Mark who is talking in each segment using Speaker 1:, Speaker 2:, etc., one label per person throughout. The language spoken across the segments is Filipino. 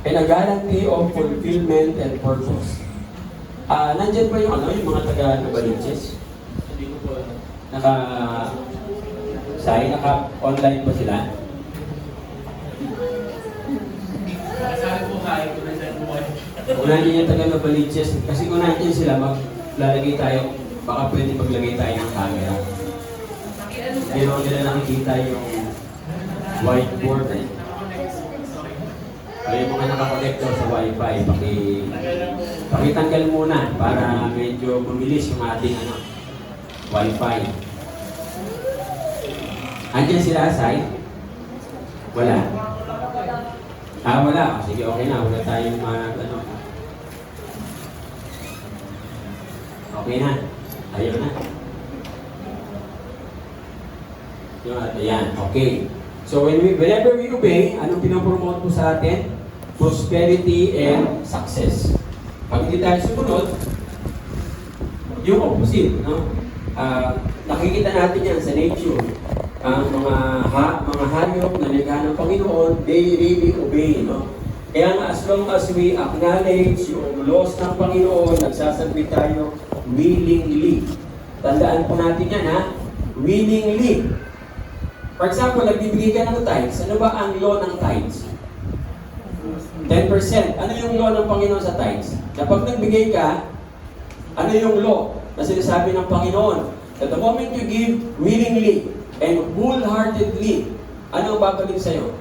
Speaker 1: and a guarantee of fulfillment and purpose. Nandyan ba yung yung mga taga-Novaliches?
Speaker 2: Hindi ko po alam.
Speaker 1: Naka-online ba sila?
Speaker 2: Sabi po kayo kung nandyan po kayo.
Speaker 1: Unahin yung taga-Novaliches, kasi kung natin sila, maglalagay tayo, baka pwede maglagay tayo ng camera. Pero nila nakikita yung whiteboard eh. Kaya yung mga nakakonektor sa wifi, pakitanggal muna para medyo bumilis yung ating wifi. Andiyan sila, Sai? Wala. Wala. Sige, okay na. Wala tayong Okay na. Ayaw na. Ayan. Okay. So, whenever we obey, anong pinapromote po sa atin? Prosperity and success. Pag hindi tayo sumunod, yung opposite. No? Nakikita natin yan sa nature. Mga hayop na nagha ng Panginoon, they really obey. No? Kaya nga, as long as we acknowledge yung laws ng Panginoon, nagsasabit tayo willingly. Tandaan po natin yan, ha? Willingly. For example, nagbibigay ka ng tithes. Ano ba ang law ng tithes? 10%. Ano yung law ng Panginoon sa tithes? Kapag nagbigay ka, ano yung law na sinasabi ng Panginoon? That the moment you give willingly and wholeheartedly, ano ang babalik sa'yo?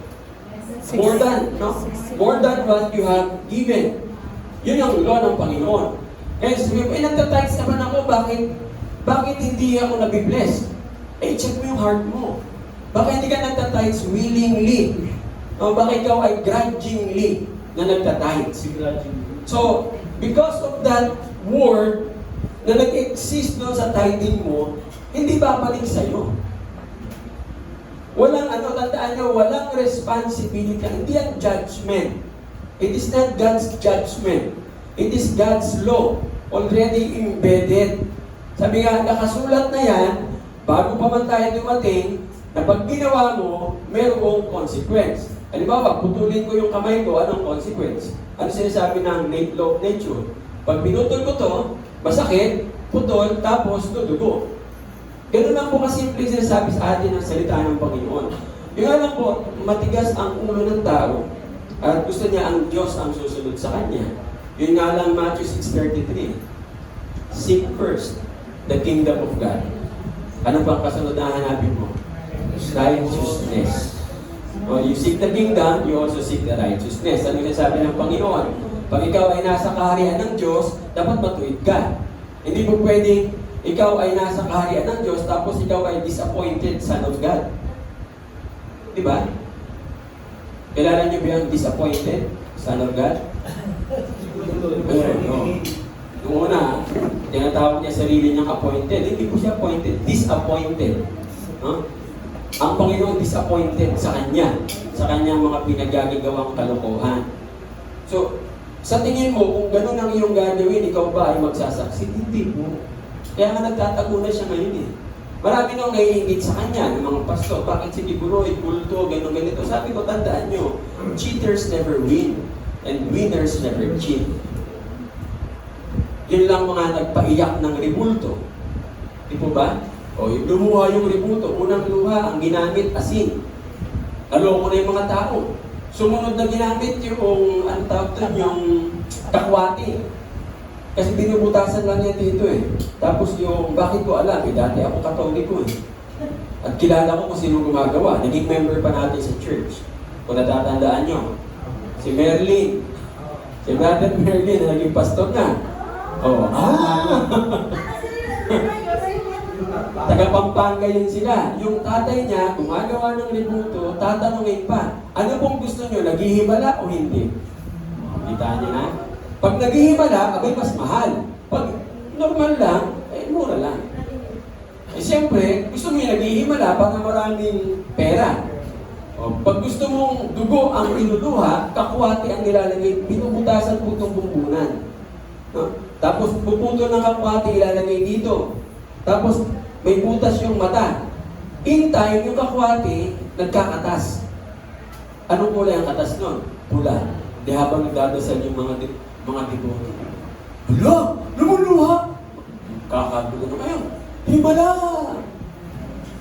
Speaker 1: More than, no? More than what you have given. Yun yung law ng Panginoon. Kaya sabi mo, nagtatites naman ako, bakit hindi ako nabibless? Check mo yung heart mo. Baka hindi ka nagtatites willingly. O baka ikaw ay grudgingly na nagtatites. So, because of that word na nag-exist doon sa tithing mo, hindi babalik sa'yo. Walang tandaan nyo, walang responsibility. Hindi ang judgment. It is not God's judgment. It is God's law. Already embedded. Sabi nga, nakasulat na yan, bago pa man tayo dumating, na pag ginawa mo, mayroong consequence. Halimbawa, putulin ko yung kamay ko, anong consequence? Ano sinasabi ng law of nature? Pag pinutol ko to, masakit, putol, tapos dudugo. Ganun lang po kasimple sinasabi sa atin ang salita ng Panginoon. Yung alam po, matigas ang ulo ng tao at gusto niya ang Diyos ang susunod sa kanya. Yun nga lang Matthew 6:33. Seek first the kingdom of God. Ano bang kasunod na hanapin mo? Righteousness. Well, you seek the kingdom, you also seek the righteousness. Ano yung sabi ng Panginoon? Pag ikaw ay nasa kaharian ng Diyos, dapat matuwid ka. Hindi po pwedeng ikaw ay nasa kaharian ng Diyos, tapos ikaw ay disappointed son of God. Diba? Kailangan niyo ba yung disappointed son of God? No. Noong una, tinatawag niya sarili niyang appointed. Hindi po siya appointed, disappointed. No? Ang Panginoon disappointed sa Kanya, sa Kanyang mga pinagagagawang kalokohan. So, sa tingin mo, kung gano'n ang iyong gagawin, ikaw ba ay magsasucceed? Hindi po. Kaya nga nagtatago na siya ngayon eh. Marami nang naiingit sa kanya, ng mga pastor, bakit si Buroy, kulto, gano'n ganito. Sabi ko, tandaan nyo, cheaters never win, and winners never cheat. Yun lang mga nagpaiyak ng rebulto. Di po ba? O, lumuha yung rebulto, unang luha, ang ginamit, asin. Naloko na yung mga tao. Sumunod na ginamit yung, ang tawag doon, yung takwati. Kasi binubutasan lang yan dito eh. Tapos yung, bakit ko alam eh, dati ako Katoliko eh. At kilala ko kung sino gumagawa. Naging member pa natin sa church. Kung natatandaan nyo. Si Merlin. Si Brother Merlin na naging pastor na. Oh, taga Pampanga yun sila. Yung tatay niya, gumagawa ng rebulto, tatanungin pa, ano pong gusto nyo, naghihimala o hindi? Kita niyo na? Pag naghihimala, abay mas mahal. Pag normal lang, mura lang. Siyempre, gusto mo yung naghihimala para maraming pera. O, pag gusto mong dugo ang inuluha, kakwati ang nilalagay, binubutasan po itong bumbunan. No? Tapos puputo ng kakwati, ilalagay dito. Tapos may butas yung mata. In time, yung kakwati, nagkakatas. Anong kulay ang katas nun? Pula. Di habang nagdadasal yung mga devoto. Hala! Lumuluha! Kakagulo na kayo. Himala!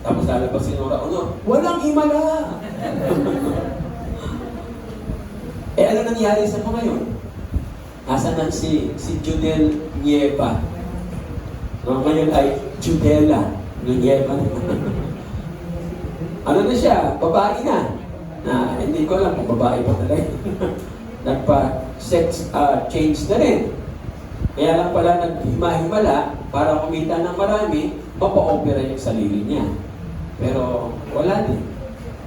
Speaker 1: Tapos lalabas si Nora Honor. Walang himala! Ano nangyari sa mga yun? Nasaan na si Judel Nieva? No, ngayon ay Judela Nieva. Ano na siya? Babae na. Hindi ko alam kung babae pa talaga. Nagpa-sex change na rin. Kaya lang pala naghima-himala para kumita ng marami, mapa-opera yung sarili niya. Pero wala din.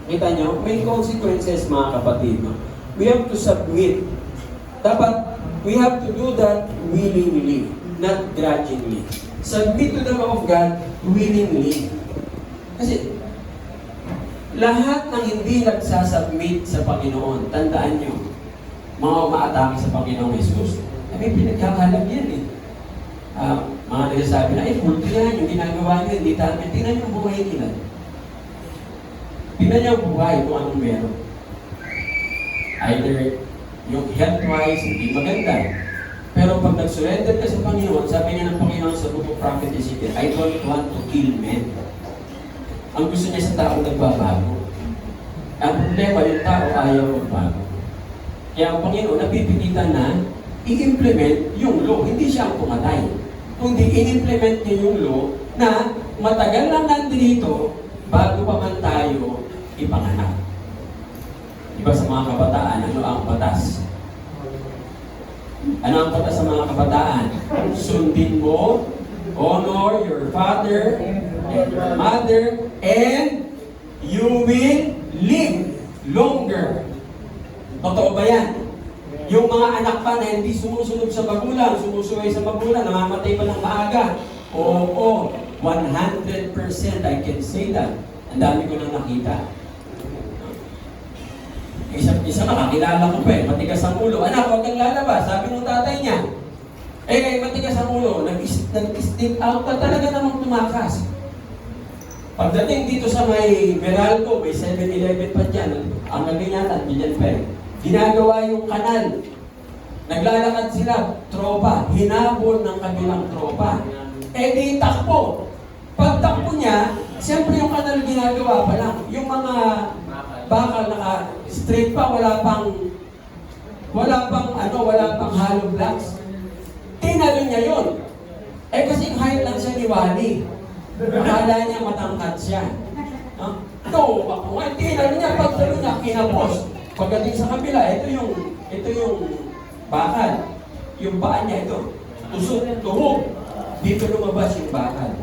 Speaker 1: Kita nyo, may consequences mga kapatid. No? We have to submit. Dapat, we have to do that willingly, not grudgingly. Submit to the law of God willingly. Kasi, lahat ng hindi nagsasubmit sa Panginoon, tandaan nyo, mga umaatake sa Panginoong Jesus, may pinagkakalag yan eh. Mga nagsasabi na, kulto yan, yung ginagawa nyo, hindi tama. Tingnan yung buhay nila. Tingnan niyo ang buhay kung anong meron. Either yung health-wise, hindi maganda. Pero pag nag-surrender ka sa Panginoon, sabi niya ng Panginoon sa book of Prophet Ezekiel, I don't want to kill men. Ang gusto niya sa tao nagbabago. Ang problema, yung tao ayaw magbago. Kaya ang Panginoon, napipilitan na i-implement yung law. Hindi siya ang pumatay. Kundi in-implement niya yung law na matagal lang nandito bago pa man tayo ipanganak. Diba sa mga kabataan, ano ang batas? Ano ang batas sa mga kabataan? Sundin mo, honor your father and your mother, and you will live longer. Totoo ba yan? Yung mga anak pa na hindi sumusunod sa magulang, sumusuway sa magulang, namamatay pa ng maaga. Oo, 100% I can say that. Ang dami ko nang nakita. Isa nakakilala ko pa eh, matigas ang ulo. Anak, huwag kang lalabas. Sabi ng tatay niya. Matigas ang ulo. Nag-stick out na talaga namang tumakas. Pagdating dito sa may Meralco, may 7-Eleven pa dyan. Ang nagingatan, dyan pa eh. Ginagawa yung kanal. Naglalakad sila, tropa. Hinabol ng kabilang tropa. Di takbo. Pag takbo niya, siyempre yung kanal ginagawa pa lang. Yung mga bakal naka-straight pa, wala pang hollow blocks. Tinalo niya yun. Kasi height lang siya ni Wally. Akala niya matangkad siya. No? Tinalo niya, pagtalo niya, kinapos. Pagdating sa kabila, ito yung bakal. Yung paa niya, ito. Tuhog. Dito lumabas yung bakal.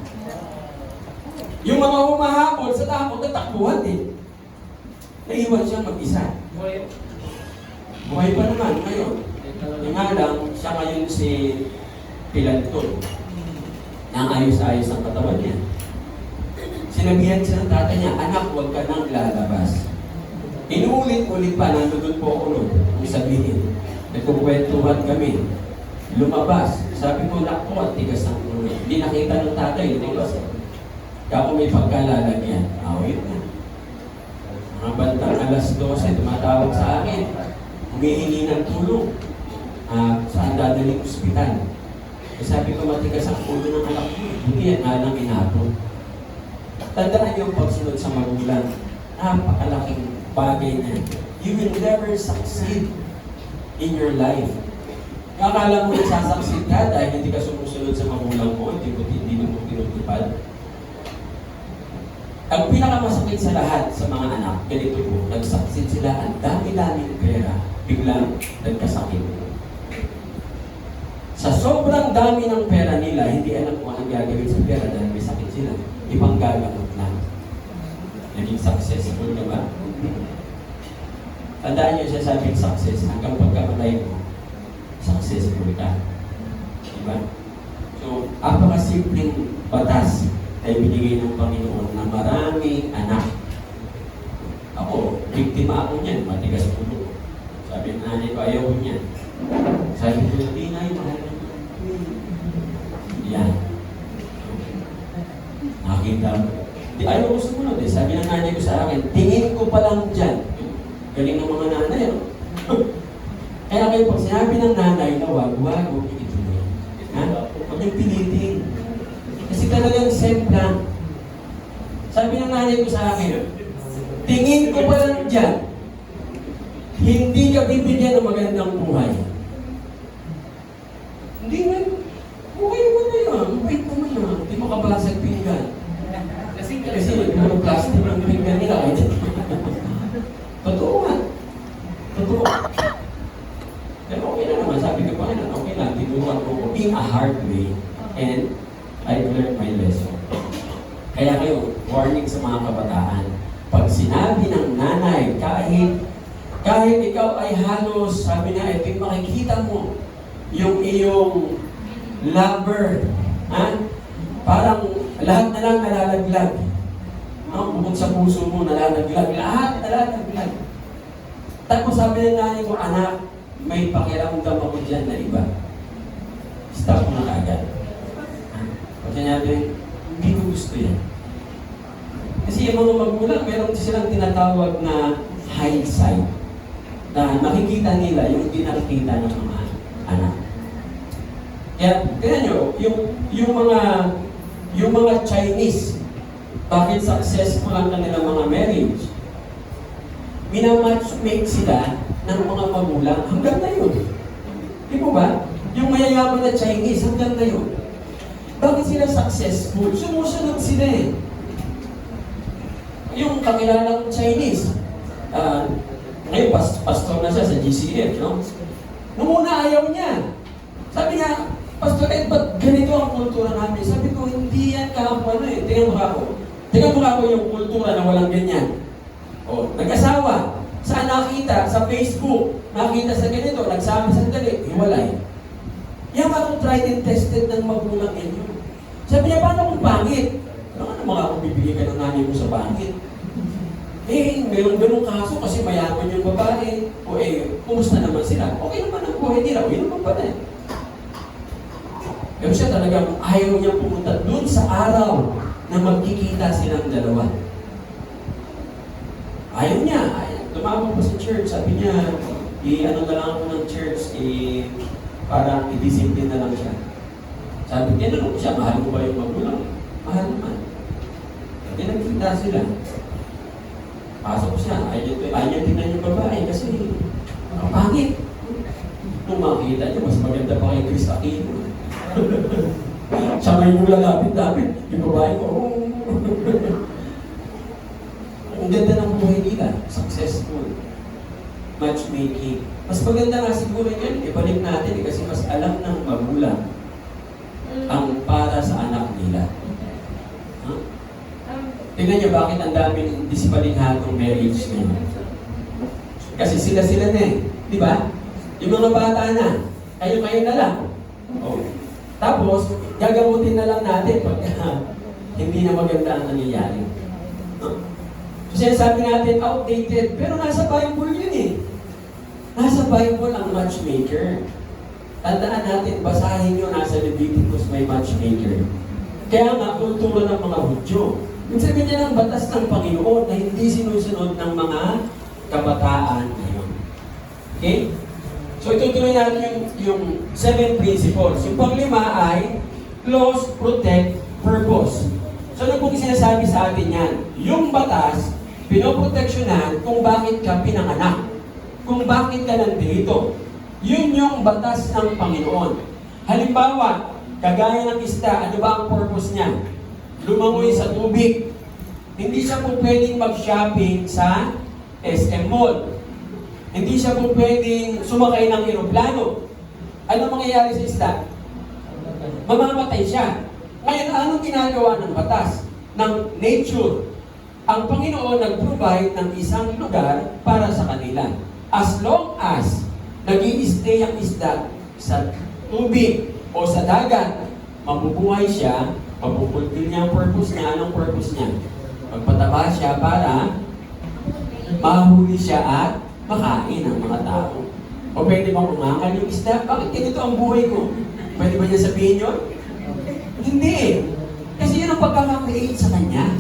Speaker 1: Yung mga humahabol sa takot, natakbuhan din. Naiwan siya mag-isa. Buhay pa naman ngayon. Yung nga lang, siya ngayon si Pilanton. Nang ayos-ayos ang katawan niya. Sinabihan siya ng tatay niya, anak, huwag ka nang lalabas. Inuulit-ulit pa, nandun po ako nun, kung sabihin. Nagkukwentuhan kami. Lumabas. Sabi ko, nakpo, ang tigas ng ulo. Hindi nakita ng tatay, lumabas. Kaya kung may pagkalalagyan, awit na. Mga bandang alas 12, tumatawag sa akin. Humihingi ng tulong. Saan dadaling ospital? Sabi ko, matigas ang ulo ng anak ko. Hindi yan nga lang inapon. Tandaan yung pagsunod sa magulang. Napakalaking bagay na. You will never succeed in your life. Akala mo nagsasucceed ka dahil hindi ka sumusunod sa magulang mo, hindi mo tinutupad. Ang pinakamasakit sa lahat sa mga anak, ganito po, nag-succeed sila, ang dami-daming pera, biglang nagkasakit. Sa sobrang dami ng pera nila, hindi alam kung anong gagawin sa pera dahil may sakit sila. Ibang gagamot lang. Naging successful ka ba? Tandaan niyo siya sabing success, hanggang pagkamatay mo, successful ka. Diba? So, apakasimpleng batas ay binigay ng Panginoon na maraming anak. Ako, biktima ako niyan, matigas ulo. Sabi ng nanay ko, ayaw ko niyan. Sabi ko, hindi na yung mahal na. Yan. Nakita mo. Ayaw ko sumunod eh. Sabi ng nanay ko sa akin, tingin ko pa lang dyan. Galing ng mga nanay, no? Kaya kayo pag sinabi ng nanay na wag, huwag ituloy. Ha? Huwag niyong pilitin. Kasi talagang set lang. Sabi ng nanay ko sa akin, tingin ko pa lang dyan, hindi ka bibigyan ng magandang buhay. Hindi nga, okay naman na yan. Wait naman na. Hindi mo kabasag pinggan. Kasi puro plastic ang pinggan nila. Totoo nga. Totoo. Pero okay na naman. Sabi ko pa na, okay lang. Tinuruan ko in a hard way. And I learned my lesson. Kaya kayo, warning sa mga kabataan. Pag sinabi ng nanay, kahit ikaw ay halos, sabi na, ito yung makikita mo, yung iyong lover, ha? Parang lahat na lang nalalaglag. Bukod sa puso mo, nalalaglag. Lahat nalalaglag. Tapos sabi ng nanay ko, anak, may pakiramdam ako dyan na iba. Stop mo na agad. Pag sinabi, hindi ko gusto yan. Kasi yung mga magulang, meron silang tinatawag na hindsight. Na nakikita nila yung hindi nakikita ng mga anak. Kaya, tignan nyo, yung mga Chinese, bakit successful ang kanilang mga marriage? Minamatchmake sila ng mga magulang. Hanggang na yun. Di mo ba? Yung mayayaman na Chinese, hanggang na yun. Bakit sila successful? Sumusunod sila eh. Yung kakilalang Chinese, ngayon pastor na siya sa GCF, no? Nung una ayaw niya. Sabi niya, Pastor Ed, ba't ganito ang kultura namin? Sabi ko, hindi yan kahapon eh. Tingnan mo ako. Tingnan mo ako yung kultura na walang ganyan. O, nag-asawa. Saan nakita? Sa Facebook. Nakita sa ganito. Nagsama sa dali. Hiwalay. Yan akong tried and tested ng magulang ninyo. Sabi niya, paano kung pangit? Ano mga akong bibigay ka ng nanay mo sa pangit? Eh, mayroong ganung kaso kasi mayaman yung babae. O kumusta naman sila? Okay naman ang buhay nila. Okay naman pala eh. Pero siya talagang ayaw niya pumunta dun sa araw na magkikita silang dalawa. Ayaw niya. Tumawag po sa church. Sabi niya, ano na lang ako ng church, parang i-discipline na lang siya. Sabi, tinanong ko siya, mahal mo ba yung magulang? Mahal naman. Hindi nagkita sila. Pasok siya, ayaw tingnan yung babae kasi ang pangit. Nung makikita niya, mas maganda pa kay Chris Aquino. Siya may lalapit-lapit. Yung babae ko, ang ganda ng buhay nila. Successful. Matchmaking. Mas maganda nga siguro yun. Ibalik natin kasi mas alam ng magulang ang para sa anak nila. Huh? Tingnan niyo bakit ang daming disiplinadong marriage ngayon. Kasi sila-sila na eh. Di ba? Yung mga bata na, kayo-kayo na lang. Oh. Tapos, gagamutin na lang natin pag hindi na maganda ang nangyayari. Huh? So, sinasabi natin, outdated. Pero nasa Bible yun eh. Nasa Bible ang matchmaker. Tandaan natin, basahin nyo, nasa Leviticus may matchmaker. Kaya nga, kultura ng mga Hudyo. Yung sabi niya ng batas ng Panginoon na hindi sinusunod ng mga kabataan ngayon. Okay? So, itutuloy natin yung 7 principles. Yung panglima ay close, protect, purpose. So, ano pong sinasabi sa atin yan? Yung batas, pinoproteksyonan kung bakit ka pinanganak. Kung bakit ka nandito. Yun yung batas ng Panginoon. Halimbawa, kagaya ng isda, ano ba ang purpose niya? Lumangoy sa tubig. Hindi siya po pwedeng mag-shopping sa SM Mall. Hindi siya po pwedeng sumakay ng eroplano. Ano mangyayari sa isda? Mamamatay siya. Ngayon, anong ginagawa ng batas? Ng nature. Ang Panginoon nag-provide ng isang lugar para sa kanila. As long as nag-i-stay ang isda sa tubig o sa dagat, mabubuhay siya, mapupulfil niya ang purpose niya. Anong purpose niya? Magpataba siya para mahuli siya at makain ng mga tao. O pwede bang umangal yung isda? Bakit ganito ang buhay ko? Pwede ba niya sabihin yun? Hindi. Kasi yun ang pagkaka-create sa kanya.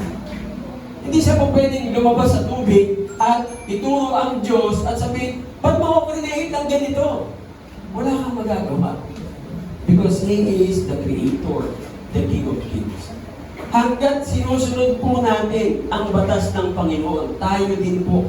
Speaker 1: Hindi siya po pwedeng lumabas sa tubig at ituro ang Diyos at sabihin, ba't mo ako create ng ganito? magagawa. Because He is the Creator, the King of Kings. Hanggat sinusunod po natin ang batas ng Panginoon, tayo din po.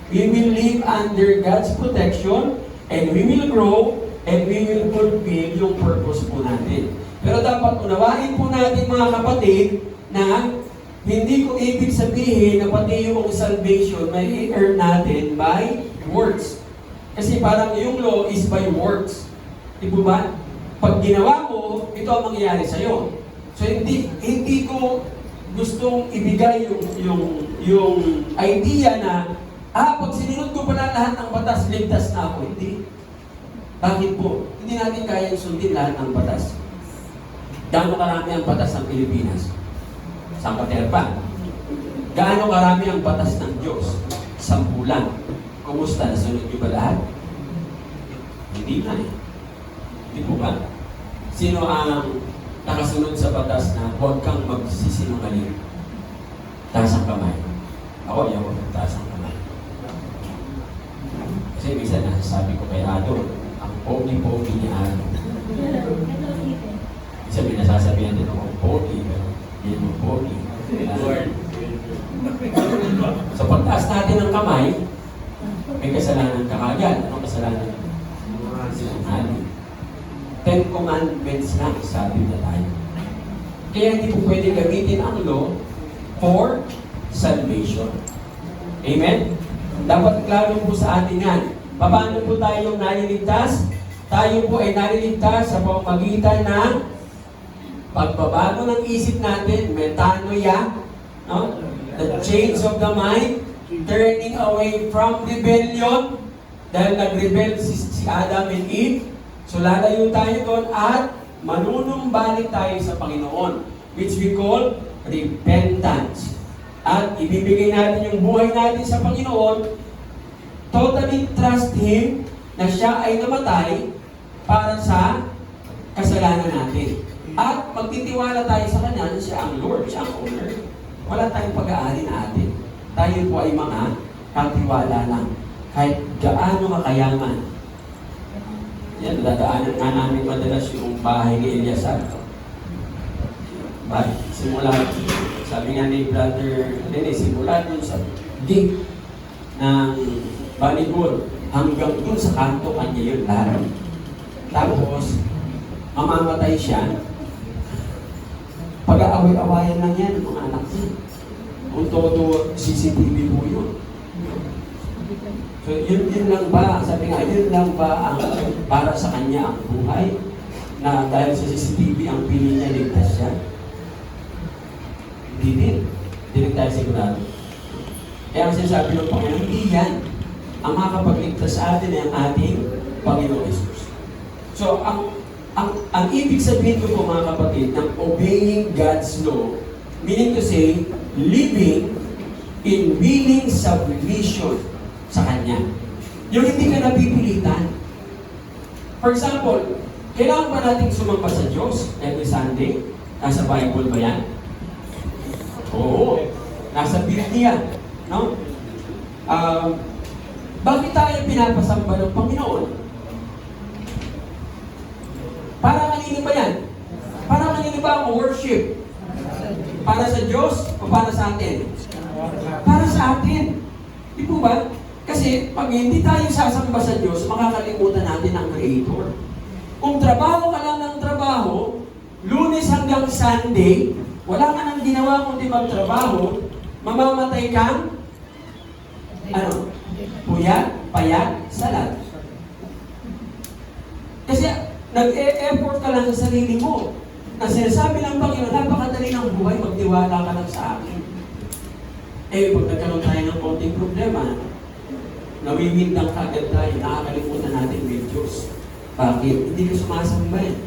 Speaker 1: We will live under God's protection, and we will grow, and we will fulfill yung purpose po natin. Pero dapat unawain po natin mga kapatid na hindi ko ibig sabihin na pati yung salvation may i-earn natin by works. Kasi parang yung law is by works. Di po ba? Pag ginawa mo, ito ang mangyayari sa'yo. So hindi ko gustong ibigay yung idea na pag sinunod ko pala lahat ng batas, ligtas na ako. Hindi. Bakit po? Hindi natin kaya sundin lahat ng batas. Gaano karami ang batas ng Pilipinas? Sangkaterpa. Gaano karami ang batas ng Diyos? 10 lang. Kumusta? Nasunod niyo ba lahat? Hindi na eh. Hindi po ba? Sino ang nakasunod sa batas na huwag kang magsisinungaling? Taas ang kamay. Ako, ayaw ko taas ang kamay. Kasi minsan nasasabi ko kay Ado, ang pogi-pogi ni Ado. Minsan may nasasabihan din ako, pogi, pero hindi mo pogi. So pagtaas natin ng kamay, may kasalanan ka kagad. Anong kasalanan? Sinungaling. 10 commandments lang, sabi na tayo. Kaya hindi po pwede gamitin ang law for salvation. Amen? Dapat klaro po sa atin yan. Paano po tayo naliligtas? Tayo po ay naliligtas sa pamamagitan ng pagbabago ng isip natin, metanoia, no? The change of the mind, turning away from rebellion, dahil nag-rebel si Adam and Eve. So lalayo tayo doon at manunumbalik tayo sa Panginoon, which we call repentance. At ibibigay natin yung buhay natin sa Panginoon, totally trust Him na siya ay namatay para sa kasalanan natin. At magtitiwala tayo sa Kanya na siya ang Lord, siya ang owner. Wala tayong pag-aari natin. Tayo po ay mga katiwala lang. Kahit gaano kakayaman. Yan, dadaanan nga namin madalas yung bahay ni Eliasar. Simula, sabi nga ni Brother Rene, simula dun sa gate ng volleyball hanggang dun sa kanto kanya yun lahat. Tapos, mamamatay siya. Pag-aaway-awayan lang yan ng mga anak niya. Kung todo CCTV po yun. So, yun lang ba? Sabi nga, yun lang ba ang para sa kanya ang buhay? Na dahil sa CCTV, ang pili niya, ligtas siya? Hindi din. Hindi rin tayo sigurado. Kaya ang sinasabi ng Panginoon, hindi yan. Ang makakapagligtas sa atin ay ang ating Panginoon Jesus. So, ang ibig sabihin ko po mga kapatid, ng obeying God's law, meaning to say, living in willing submission sa Kanya. Yung hindi ka napipilitan. For example, kailangan ba natin sumamba sa Diyos every Sunday? Nasa Bible ba yan? Oo. Nasa Biblia. No? Bakit tayo pinapasamba ng Panginoon? Para kanino ba yan? Para kanino ba ang worship? Para sa Diyos o para sa atin? Para sa atin. Di po ba? Kasi pag hindi tayo sasamba sa Diyos, makakalimutan natin ang Creator. Kung trabaho ka lang ng trabaho, Lunes hanggang Sunday, wala ka nang ginawa kundi magtrabaho, mamamatay kang puyat, payat, salat. Kasi nag-e-effort ka lang sa sarili mo. Na sinasabi ng Panginoon, napakadali ng buhay, magtiwala ka lang sa akin. Pag nagkaroon tayo ng konting problema, nawiwindang kagad tayo, nakakalimutan natin may Diyos. Bakit? Hindi ka sumasamba eh.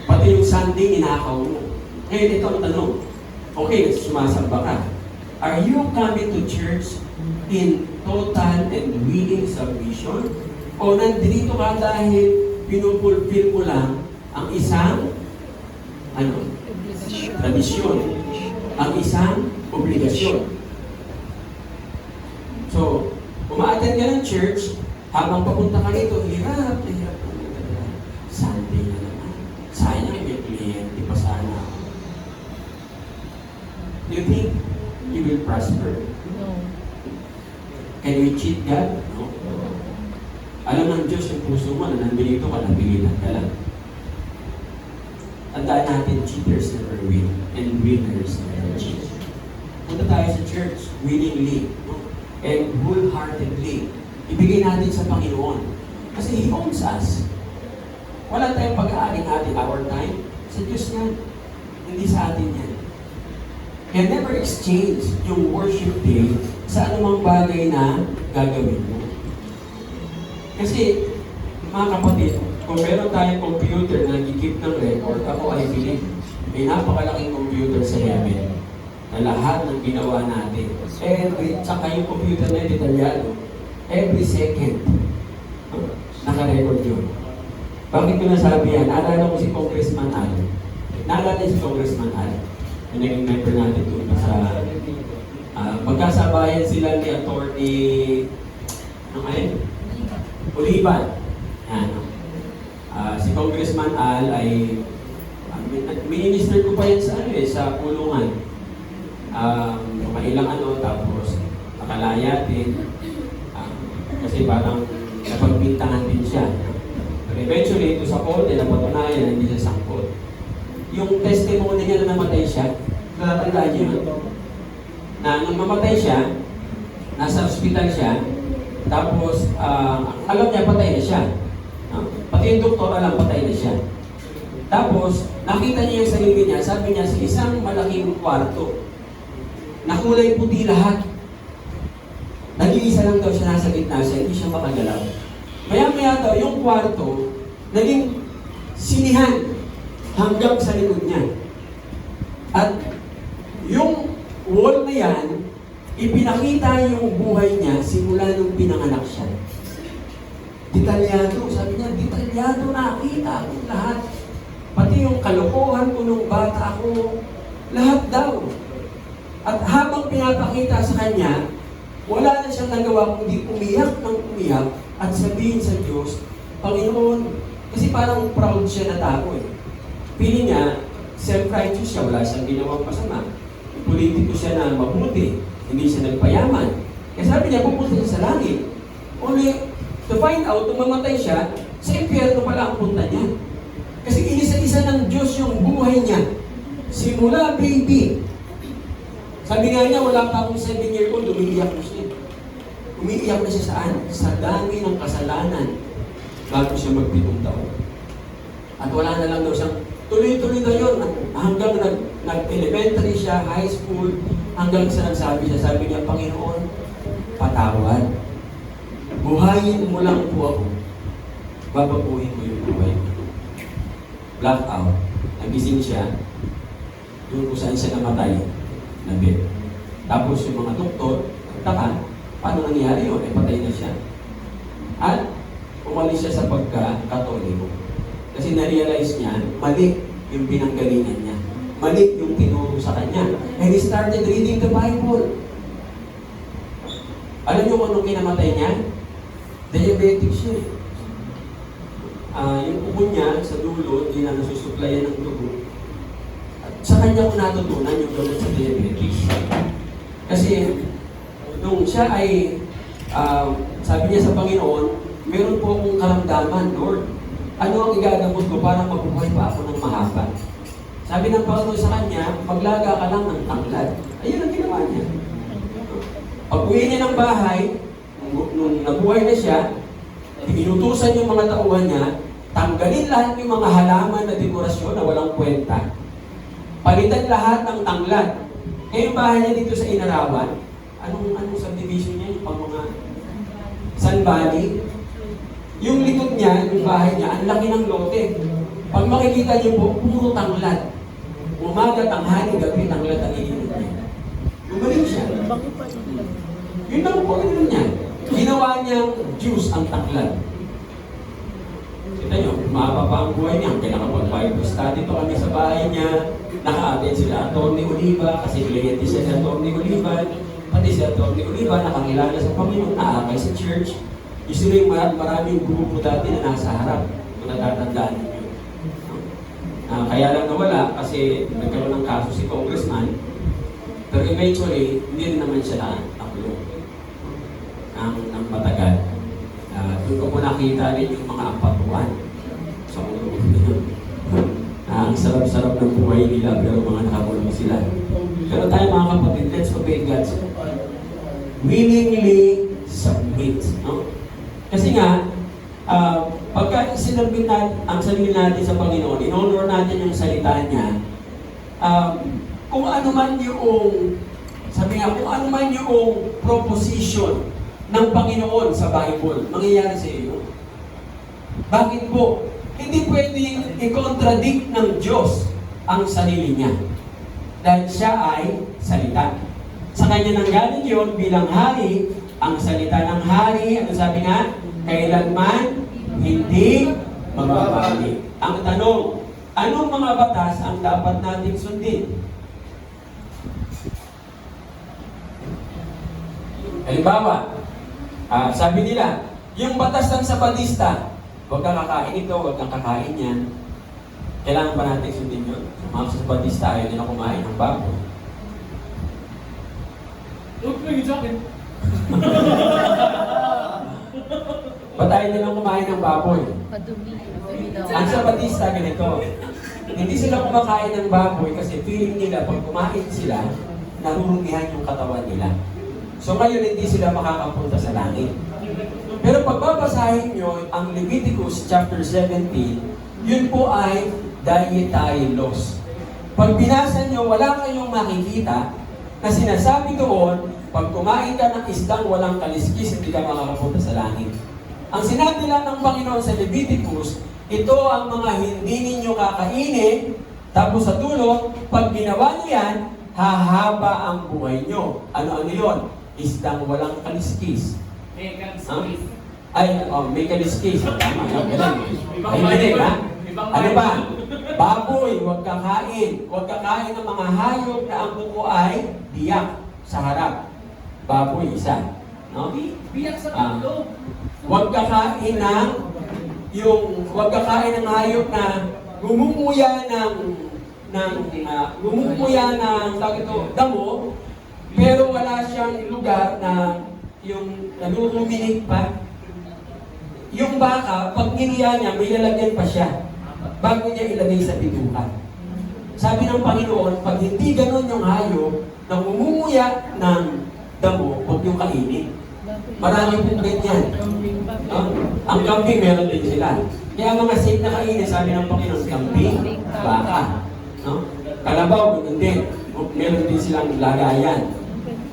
Speaker 1: Pati yung Sunday, inakaw mo. Ngayon, ito ang tanong. Okay, sumasamba ka. Are you coming to church in total and willing submission? O nandito ka dahil pinupulfill mo lang ang isang tradisyon, ang isang obligasyon. So, umaattend ka ng church Habang papunta ka rito, hirap na hirap ka na. Sunday na naman. Sayang may kliyente pa sana ako. Do you think you will prosper?
Speaker 3: No.
Speaker 1: Can you cheat God? No. Alam ng Diyos yung puso mo na nandito ka, napilitan ka lang. Tandaan natin, cheaters never win, and winners never cheat. Punta tayo sa church, willingly, no? And wholeheartedly. Ibigay natin sa Panginoon. Kasi He owns us. Wala tayong pag-aaring-ating our time. Sa Diyos yan. Hindi sa atin yan. Kaya never exchange yung worship day sa anumang bagay na gagawin mo. Kasi, mga kapatid, kung meron tayong computer na nag-keep ng record, ako I believe, may napakalaking computer sa heaven na lahat ng ginawa natin. Tsaka yung computer na detalyado, every second, naka-record yun. Bakit ko nasabi yan? Naalala ko si Congressman Al. Naalala si Congressman Al. Yung naging member natin doon sa... magkasabayan sila ni Atty. Ano ngayon? Olivan. Yan. Si Congressman Al ay... minister ko pa yan sa pulungan. Mga ilang tapos nakalaya din. Kasi parang napagbintangan din siya. But eventually, ito sa court, napatunayan na hindi siya sangkot. Yung testimony niya na namatay siya, natatandaan niyo yun? Na nung mamatay siya, nasa hospital siya, tapos alam niya patay na siya. Pati yung doktor alam patay na siya. Tapos, nakita niya yung sarili niya, sabi niya sa isang malaking kwarto, na kulay puti lahat. Nag-iisa lang daw siya, nasa gitna siya, hindi siya makagalaw. Maya-maya daw, yung kwarto, naging sinihan hanggang sa likod niya. At yung wall na yan, ipinakita yung buhay niya simula nung pinanganak siya. Detalyado, sabi niya, detalyado nakita ko lahat. Pati yung kalokohan ko nung bata ako, lahat daw. At habang pinapakita sa kanya, wala na siyang nagawa kundi umiyak ng umiyak at sabihin sa Diyos, Panginoon, kasi parang proud siya na tao eh. Pili niya, self-righteous siya, wala siyang ginawang masama. Politiko siya na mabuti, hindi siya nagpayaman. Kaya sabi niya, pupunta siya sa langit. Only to find out, kung mamatay siya, sa impyerno pala ang punta niya. Kasi inisa-isa ng Diyos yung buhay niya. Simula baby. Sabi nga niya, wala pa akong 7-year-old, umiiyak na siya. Umiiyak na siya saan? Sa dami ng kasalanan bago siya mag-7 taon. At wala na lang daw siyang, tuloy-tuloy na yun. Hanggang nag-elementary siya, high school, hanggang sa nagsabi siya, sabi niya, Panginoon, patawad. Buhayin mo lang po ako. Babaguhin mo yung buhay mo. Blackout. Nagising siya, doon kung saan siya namatay. Nabi. Tapos yung mga doktor, nagtaka, paano nangyari yun? Patay na siya. At umalis siya sa pagka-katoliko. Kasi na-realize niya, mali yung pinanggalingan niya. Mali yung tinuro sa kanya. And he started reading the Bible. Alam niyo kung anong kinamatay niya? Diabetic siya. Yung ubo niya sa dulo, hindi na nasusuplayan ng dugo. Sa kanya ko natutunan yung gamot sa diabetes. Kasi, nung siya ay, sabi niya sa Panginoon, meron po akong karamdaman, Lord. Ano ang igagamot ko para mabuhay pa ako ng mahaba? Sabi ng Panginoon sa kanya, maglaga ka lang ng tanglad. Ayun ang ginawa niya. Pag-uwi niya ng bahay, nung nabuhay na siya, inutusan yung mga tauhan niya, tanggalin lahat yung mga halaman na dekorasyon na walang kwenta. Palitan lahat ng tanglad. Kaya yung bahay niya dito sa Inarawan, anong subdivision niya? Yung pang mga San Valley. Yung likod niya, yung bahay niya, ang laki ng lote. Pag makikita niyo po, puro tanglad. Umaga, tanghali, gabi, tanglad ang iinit niya. Gumaling siya. Yun lang po, yun niya. Ginawa niyang juice ang tanglad. Kita niyo, mababa ang buhay niya. Kaya nakapag-Bible study pa kami sa bahay niya. Naka-attend sila Atty. Oliva kasi kliyente siya si Atty. Oliva. Pati si Atty. Oliva nakakilala sa Panginoon, naakay sa church. Usually, maraming grupo dati na nasa harap. Kung natatandaan niyo. Kaya lang nawala kasi nagkaroon ng kaso si Congressman. Pero eventually, hindi rin naman siya nakulong ng matagal. Doon ko po nakita rin yung mga ampatuan sa ulo. Ang sarap-sarap ng buhay nila pero mga nakakulong sila. Pero tayo mga kapatid, let's obey God's willingly submit. No? Kasi nga, pagka sinabit ang sarili natin sa Panginoon, in-honor natin yung salita niya, kung ano man yung, sabi nga, kung ano man yung proposition ng Panginoon sa Bible, mangyayari sa iyo. Bakit po? Hindi pwedeng i-contradict ng Diyos ang sarili niya. Dahil siya ay salita. Sa kanya nanggaling yun bilang hari, ang salita ng hari, ano sabi nga? Kailanman hindi magbabalik. Ang tanong, anong mga batas ang dapat nating sundin? Halimbawa, sabi nila, yung batas ng Sabatista, huwag kang kakain ito, huwag kang kakain yan. Kailangan ba natin sundin yun? Mga Sabatista, ayaw nila kumain ng baboy.
Speaker 2: Huwag mo yung jacket.
Speaker 1: Ba't ayaw nilang kumain ng baboy?
Speaker 3: Padumi.
Speaker 1: Ang Sabatista ganito, hindi sila kumakain ng baboy kasi feeling nila pag kumain sila, narurumihan yung katawan nila. So ngayon hindi sila makakapunta sa langit. Pero pagbabasahin nyo ang Leviticus chapter 17, yun po ay dietary laws. Pag binasa nyo, wala kayong makikita na sinasabi doon, pag kumain ka ng isdang walang kaliskis, hindi ka makakapunta sa langit. Ang sinabi lang ng Panginoon sa Leviticus, ito ang mga hindi ninyo kakainin, tapos sa dulo, pag ginawa niyo yan, hahaba ang buhay nyo. Ano yun? Isdang walang kaliskis.
Speaker 2: May kaliskis.
Speaker 1: May kaliskis. Tama, galing. Ay, hindi, ha? Ano ba? Baboy, huwag kakain. Huwag kakain ng mga hayop na ang buko ay biyak sa harap. Baboy, isa. No?
Speaker 2: Biyak sa paglo.
Speaker 1: Huwag kakain ng hayop na gumumuya ng tawag ito, damo, pero wala siyang lugar na yung naluruminig pa. Yung baka, pag niliya niya, may lalagyan pa siya bago niya ilagay sa bituka. Sabi ng Panginoon, pag hindi ganon yung hayop na gumumuya ng damo, huwag yung kainin. Marami pong ganyan. Ang kambing, meron din sila. Kaya mga safe na kainin, sabi ng Panginoon, kambing, baka. Kalabaw, ganun din. Meron din silang lagayan.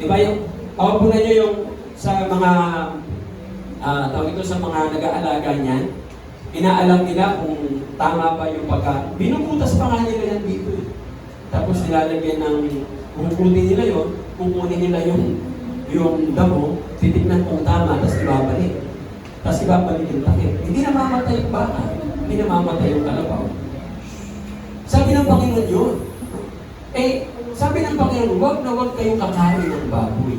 Speaker 1: Diba yung, awapunan nyo yung sa mga, tawag ito sa mga nag-aalaga niyan, inaalam nila kung tama ba yung binubutas pa nga nila yan dito. Tapos nilalagyan ng, kukunin nila yun, kukunin nila yung damo, titignan kung tama, tapos ibabalik. Tapos ibabalik yung takip. Hindi namamatay yung baka, hindi namamatay yung kalabaw. Sabi ng Panginoon yun. Sabi ng Panginoon, huwag na huwag kayong kakain ng baboy.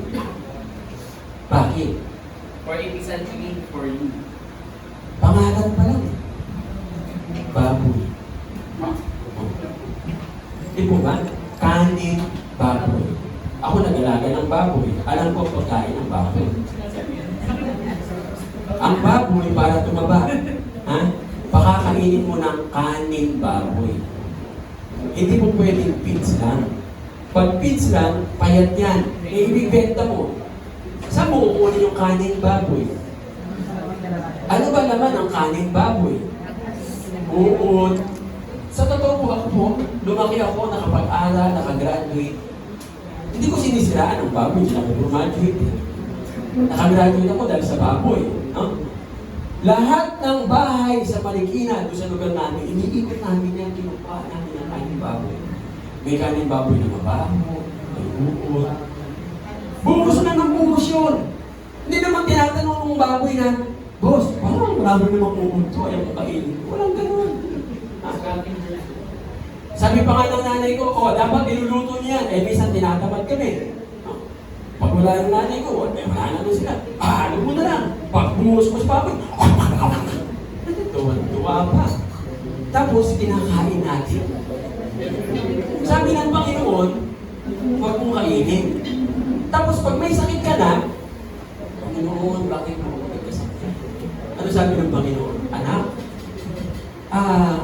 Speaker 1: Bakit?
Speaker 2: For it is unclean for you.
Speaker 1: Pangalan pa lang. Baboy. Di po ba? Kanin, baboy. Ako nag-alaga ng baboy. Alam ko pagkain ng baboy. Ang baboy para tumaba. Pakakainin mo ng kanin baboy. Hindi mo pwedeng pits lang. Pag pits lang, payat yan. Ibibenta mo. Saan mo kukunin yung kanin baboy? Ano ba naman ang kanin baboy? Uod. Sa totoo po ako, lumaki ako, nakapag-aral, nakagraduate. Hindi ko sinisiraan ang baboy, hindi ako graduate. Nakagraduate ako dahil sa baboy. Lahat ng bahay sa Marikina, doon sa lugar namin, iniikot namin yan, kinukuha namin ang kanin baboy. May kanin baboy na mabaho, may uod. Buhos na ng buhos yun. Hindi naman tinatanong ng baboy na, Boss, parang marami namang uod to, ayaw ko kainin. Walang ganun. Sabi pa nga ng nanay ko, dapat niluluto niyan. Minsan tinatamad kami. Pag wala yung nanay ko, wala na sila. Alam mo na lang, pag bumuhos-bus pa ako, tuwa pa. Tapos, kinakain natin. Sabi ng Panginoon, huwag mong kainin. Tapos, pag may sakit ka na, Panginoon, bakit mo nagkasakit? Ano sabi ng Panginoon? Anak,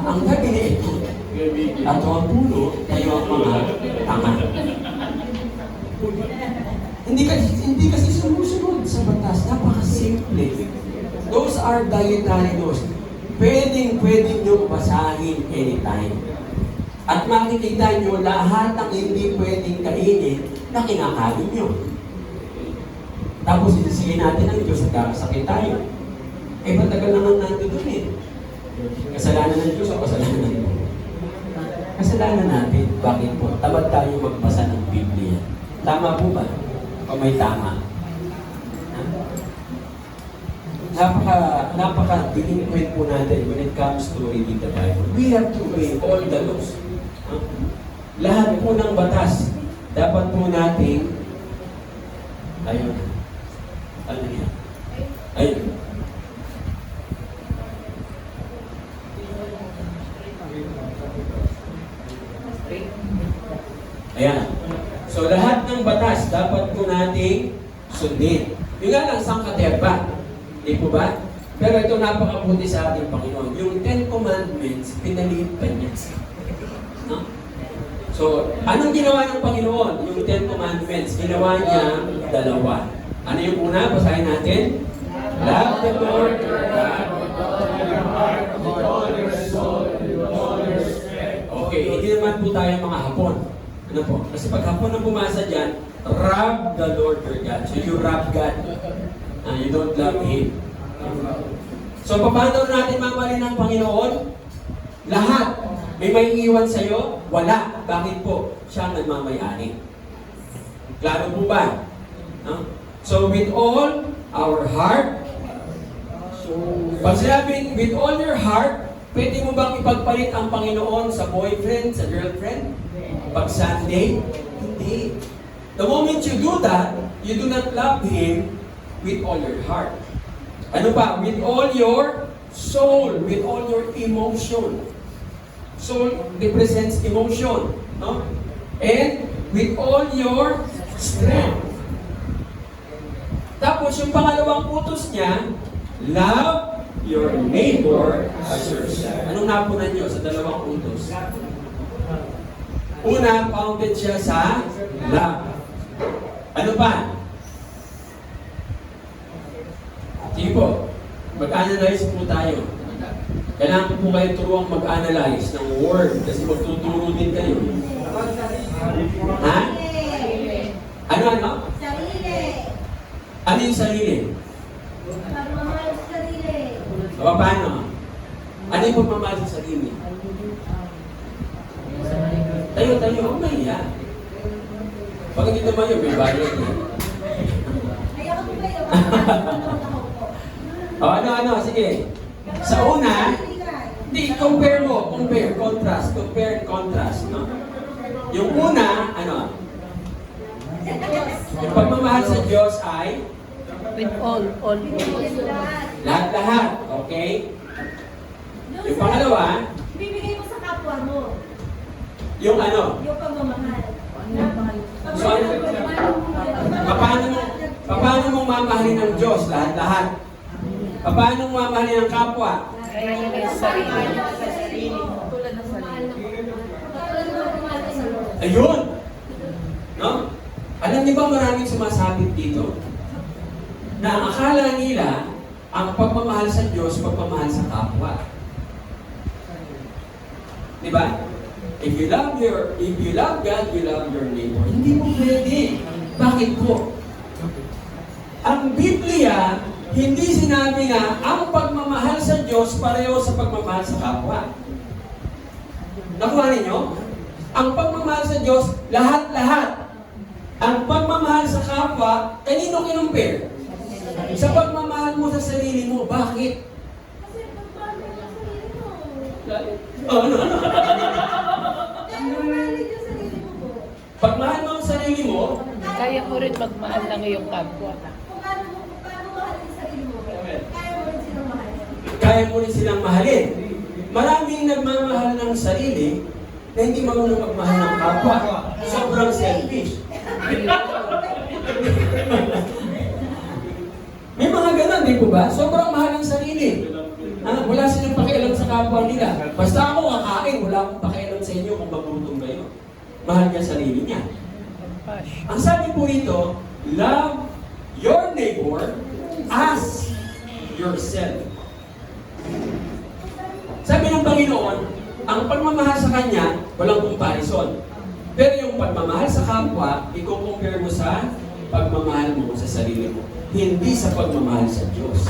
Speaker 1: ang gabi na ito, ato ang puno, tayo ang mga tama. Hindi kasi sumusunod sa batas. Napaka-simple. Those are dietary laws. Pwedeng nyo basahin anytime. At makikita nyo lahat ng hindi pwedeng kainin na kinakain nyo. Tapos isisihin natin ang Diyos at kakasakit tayo. Eh, matagal naman nandun eh. Kasalanan ng Diyos o kasalanan ng Diyos? Kasalanan natin. Bakit po? Tamad tayo magbasa ng Biblia. Tama po ba? O may tama? Napaka-delinquent po natin when it comes to reading the Bible. We have to obey all the laws. Lahat po ng batas, dapat po natin, ayun, ano yan? Ayun. Ayan. So, lahat ng batas, dapat po nating sundin. Yung nga lang, sangkaterba. Di po ba? Pero ito napakabuti sa ating Panginoon. Yung 10 Commandments, pinaliit pa niya. No? So, anong ginawa ng Panginoon? Yung 10 Commandments, ginawa niya dalawa. Ano yung una? Basahin natin. Love the Lord your God with all your heart, with all your soul, with all your strength. Okay, hindi naman po tayo mga Hapon. Ano po? Kasi pag Hapon ang bumasa dyan, rob the Lord your God. So you rob God. You don't love Him. So, paano natin mamahalin ng Panginoon? Lahat. May iwan sa'yo? Wala. Bakit po? Siya ang nagmamayari. Klaro po ba? No? So, with all our heart, pag sinabing with all your heart, pwede mo bang ipagpalit ang Panginoon sa boyfriend, sa girlfriend? Pag Sunday? Hindi. The moment you do that, you do not love Him with all your heart. Ano pa? With all your soul, with all your emotion. Soul represents emotion, no? And with all your strength. Tapos yung pangalawang utos niya, love your neighbor as yourself. Anong napunan niyo sa dalawang utos? Una, founded siya sa love. Ano pa? Sige po, mag-analyze po tayo. Kailangan po kayo turuang mag-analyze ng word kasi magtuturo din kayo. Ha? Ano?
Speaker 3: Sarili.
Speaker 1: Ano yung sarili?
Speaker 3: Pagmamahal sa sarili.
Speaker 1: O, paano? Ano yung pagmamahal sa sarili? Tayo, oh, mahiya. Pag hindi naman yun, may bayad eh.
Speaker 3: Ay, ako po kayo.
Speaker 1: O, ano, sige. Sa una, hindi, compare mo. Compare, contrast. Compare and contrast, no? Yung una, ano? Yung pagmamahal sa Diyos ay?
Speaker 4: With all.
Speaker 1: Lahat-lahat, okay? Yung pangalawa,
Speaker 3: Ibibigay mo sa kapwa mo.
Speaker 1: yung ano?
Speaker 3: Yung pagmamahal.
Speaker 1: So, paano mong mamahalin ng Diyos? Lahat-lahat. Paano mong mamahalin ng kapwa? Ayun! No? Alam niyo ba maraming sumasabit dito? Na ang akala nila, ang pagmamahal sa Diyos, pagmamahal sa kapwa. Di ba? If you love God, you love your neighbor. Hindi mo pwede. Bakit po? Ang Biblia, hindi sinabi na ang pagmamahal sa Diyos pareho sa pagmamahal sa kapwa. Nakuha ninyo? Ang pagmamahal sa Diyos, lahat-lahat. Ang pagmamahal sa kapwa, kanino kinumpir? Sa pagmamahal mo sa sarili mo. Bakit?
Speaker 3: Kasi pagmamahal mo sa sarili mo.
Speaker 1: Ano?
Speaker 3: Dahil mahalin yung sarili mo po.
Speaker 1: Pagmahal mo ang sarili mo,
Speaker 3: Kaya
Speaker 4: Kaya mo rin magmahal ng iyong kapwa.
Speaker 3: Kung paano mahalin yung sarili mo, kaya mo rin silang mahalin.
Speaker 1: Kaya mo rin silang mahalin. Maraming nagmamahal ng sarili na hindi marunong magmahal ng kapwa. Sobrang selfish. May mga ganun, di po ba? Sobrang mahal ng sarili. Wala silang pakialam sa kapwa nila. Basta ako kakain, wala akong pakialam sa inyo kung magutom kayo. Mahal niya sarili niya. Ang sabi po rito, love your neighbor as yourself. Sabi ng Panginoon, ang pagmamahal sa Kanya, walang comparison. Pero yung pagmamahal sa kapwa, i-compare mo sa pagmamahal mo sa sarili mo. Hindi sa pagmamahal sa Diyos.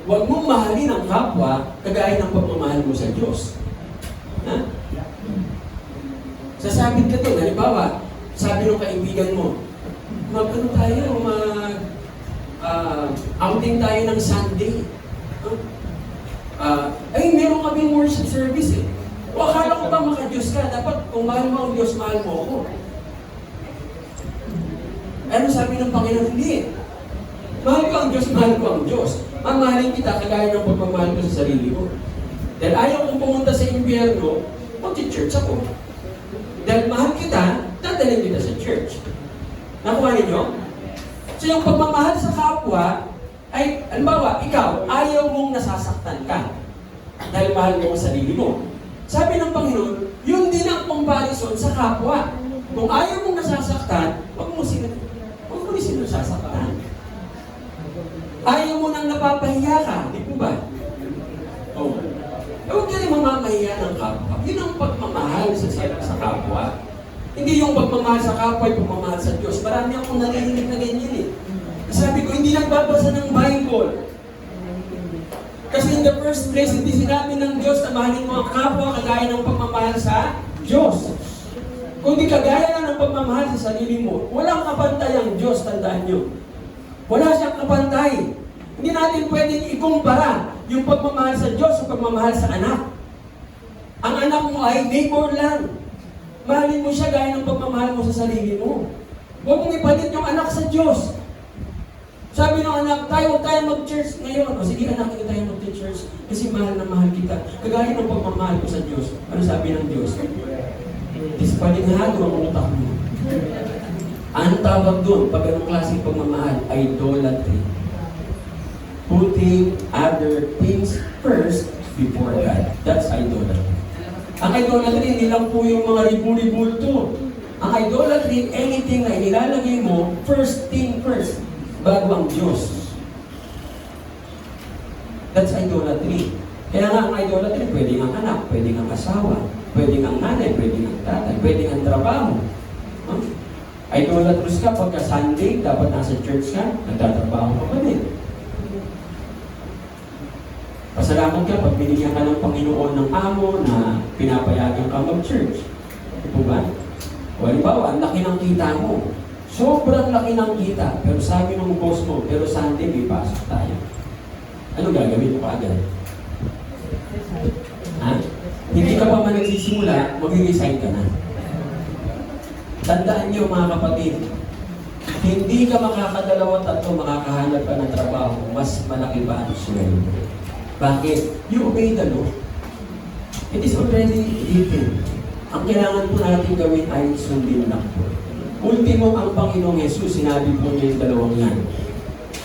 Speaker 1: Huwag mong mahalin ang kapwa kagaya ng pagmamahal mo sa Diyos. Ha? Sasabit ka to, halimbawa, sabi ng kaibigan mo, mag-ano tayo, outing tayo ng Sunday. Ay, meron kaming worship service eh. O akala ko ba maka-Diyos ka? Dapat kung mahal mo ang Diyos, mahal mo ako. Ano sabi ng Panginoon? Hindi. Mahal ko ang Diyos, mahal ko ang Diyos. Mamahalin kita kagaya ng pagmamahal ko sa sarili ko. Dahil ayaw kong pumunta sa impyerno, mag-church ako. Dahil mahal kita, dadalhin kita sa church. Nakuha ninyo? So yung pagmamahal sa kapwa, ay, halimbawa, ikaw, ayaw mong nasasaktan ka. Dahil mahal mo ang sarili mo. Sabi ng Panginoon, yun din ang comparison sa kapwa. Kung ayaw mong nasasaktan, huwag mo rin sinasasaktan. Ayaw mo nang napapahiya ka, di po ba? Oh. Huwag ka rin mamamahiya ng kapwa. Yun ang pagmamahal sa kapwa. Hindi yung pagmamahal sa kapwa, yung pagmamahal sa Diyos. Marami akong narinig na ganyan eh. Sabi ko, hindi nagbabasa ng Bible. Kasi in the first place, hindi sinabi ng Diyos na mahalin mo ang kapwa kagaya ng pagmamahal sa Diyos. Kung di kagaya na ng pagmamahal sa sarili mo, walang kapantay ang Diyos, tandaan nyo. Wala siyang kapantay. Hindi natin pwedeng ikumpara yung pagmamahal sa Diyos sa pagmamahal sa anak. Ang anak mo ay neighbor lang. Mahalin mo siya gaya ng pagmamahal mo sa sarili mo. Huwag mong ipalit yung anak sa Diyos. Sabi ng anak, tayo mag-church ngayon. O sige anak, hindi tayo mag-church kasi mahal na mahal kita. Kagaya ng pagmamahal ko sa Diyos. Ano sabi ng Diyos? Dispalinghado ang utak mo. Anong tawag doon? Pag anong klaseng pagmamahal? Idolatry. Putting other things first before God. That's idolatry. Ang idolatry, hindi lang po yung mga ribu-ribulto. Ang idolatry, anything na inilalagay mo, first thing first, bago ang Diyos. That's idolatry. Kaya nga ang idolatry, pwedeng ang anak, pwedeng ang asawa, pwedeng ang nanay, pwedeng ang tatay, pwedeng ang trabaho. Huh? Idolatrous ka pagka Sunday, dapat nasa church ka, nagtatrabaho ka pa din. Pasalamat ka pag binigyan ka ng Panginoon ng amo na pinapayagan ka mag-church. Di po ba? O halimbawa, ang laki ng kita mo. Sobrang laki ng kita. Pero sabi ng boss mo, pero Sunday may pasok tayo. Ano gagawin mo kaagad? Ha? Hindi ka pa man nagsisimula, mag-resign ka na. Tandaan niyo mga kapatid, hindi ka makakadalawa tatlo makakahanap ka ng trabaho, mas malaki pa ang sweldo. Bakit? You obey the law. It is already written. Ang kailangan po natin gawin ay sundin lang po. Ultimo ang Panginoong Jesus, sinabi po niya yung dalawang yan.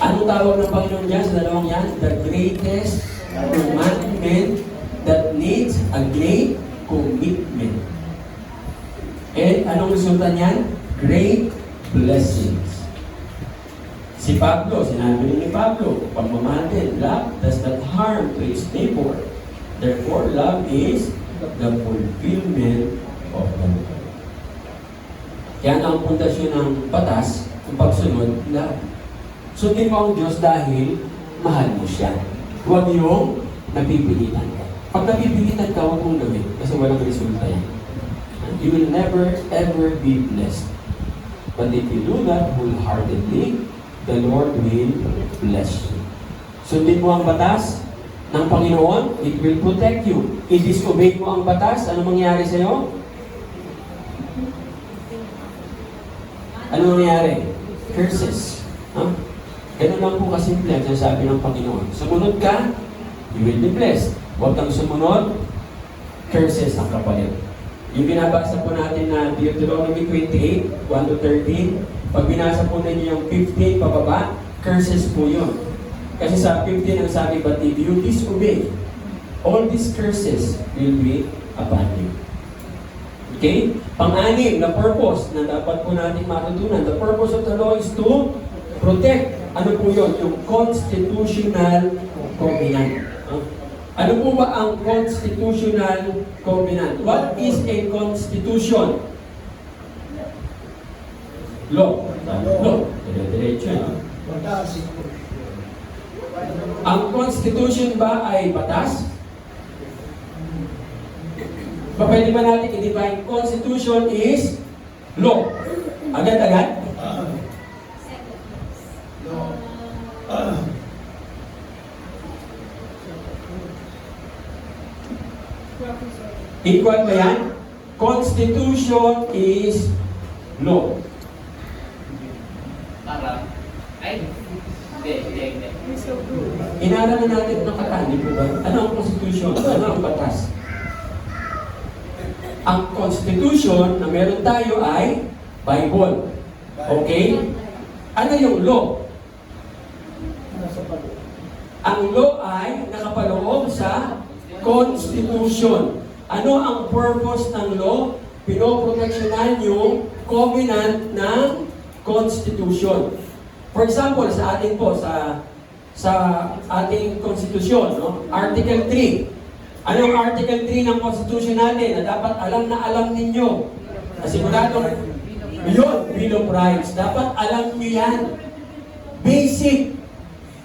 Speaker 1: Anong tawag ng Panginoon niya sa dalawang yan? The greatest commandment that needs a great commitment. And anong resulta niyan? Great blessings. Si Pablo, sinabi ni Pablo, pagmamahal din, love does not harm to its neighbor. Therefore, love is the fulfillment of the law. Yan ang pundasyon ng batas, ang pagsunod, love. Sundin mo ang Diyos dahil mahal mo siya. Huwag yung napipilitan ka. Pag napipilitan ka, huwag mong gawin kasi walang resulta yan. You will never ever be blessed. But if you do that wholeheartedly, the Lord will bless you. Sundin mo ang batas ng Panginoon, it will protect you. I-disobey mo ang batas, ano mangyari sa'yo? Ano nangyari? Curses. Huh? Ganun lang po kasimple ang sinasabi ng Panginoon. Sumunod ka, you will be blessed. Huwag kang sumunod, curses ang kapalit. Yung binabasa po natin na Deuteronomy 28, 1-13, pag binasa po ninyo yung 15 pababa, curses po yun. Kasi sa 15 ang sabi, but if you disobey, all these curses will be upon you. Okay? Pang-anim na purpose na dapat po natin matutunan. The purpose of the law is to protect. Ano po yun? Yung constitutional covenant. Ano po ba ang constitutional covenant? What is a constitution? Law. Law. Diretso yun. Ang constitution ba ay batas? Pwede ba natin i-define constitution is law? Agad-agad? Equal ba yan? Constitution is law.
Speaker 2: Para, ay, hindi.
Speaker 1: Inaralan natin ng katani po ba? Ano ang constitution? Ano ang batas? Ang constitution na meron tayo ay Bible. Okay? Ano yung law? Ang law ay nakapaloob sa constitution. Ano ang purpose ng law? Pinoproteksyonan yung covenant ng constitution. For example, sa ating po, sa ating constitution, no? Article 3. Anong Article 3 ng Constitution natin na dapat alam na alam ninyo? Asiguradong yun, Bill of Rights. Dapat alam nyo yan. Basic.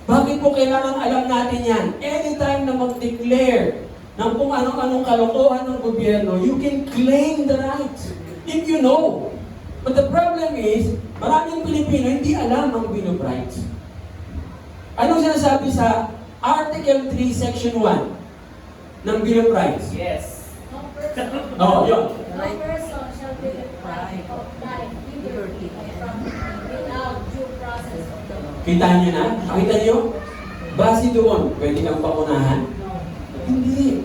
Speaker 1: Bakit po kailangan alam natin yan? Anytime na mag-declare ng kung anong-anong kalokohan ng gobyerno, you can claim the rights if you know. But the problem is, maraming Pilipino hindi alam ang Bill of Rights. Anong sinasabi sa Article 3, Section 1 ng Bill of Rights?
Speaker 2: Yes.
Speaker 3: No person.
Speaker 1: Oh, yun.
Speaker 3: No person shall be deprived of life, liberty, and property without due process of the law.
Speaker 1: Kita nyo na? Nakita nyo? Base doon, pwede kang pakunahan? Hindi.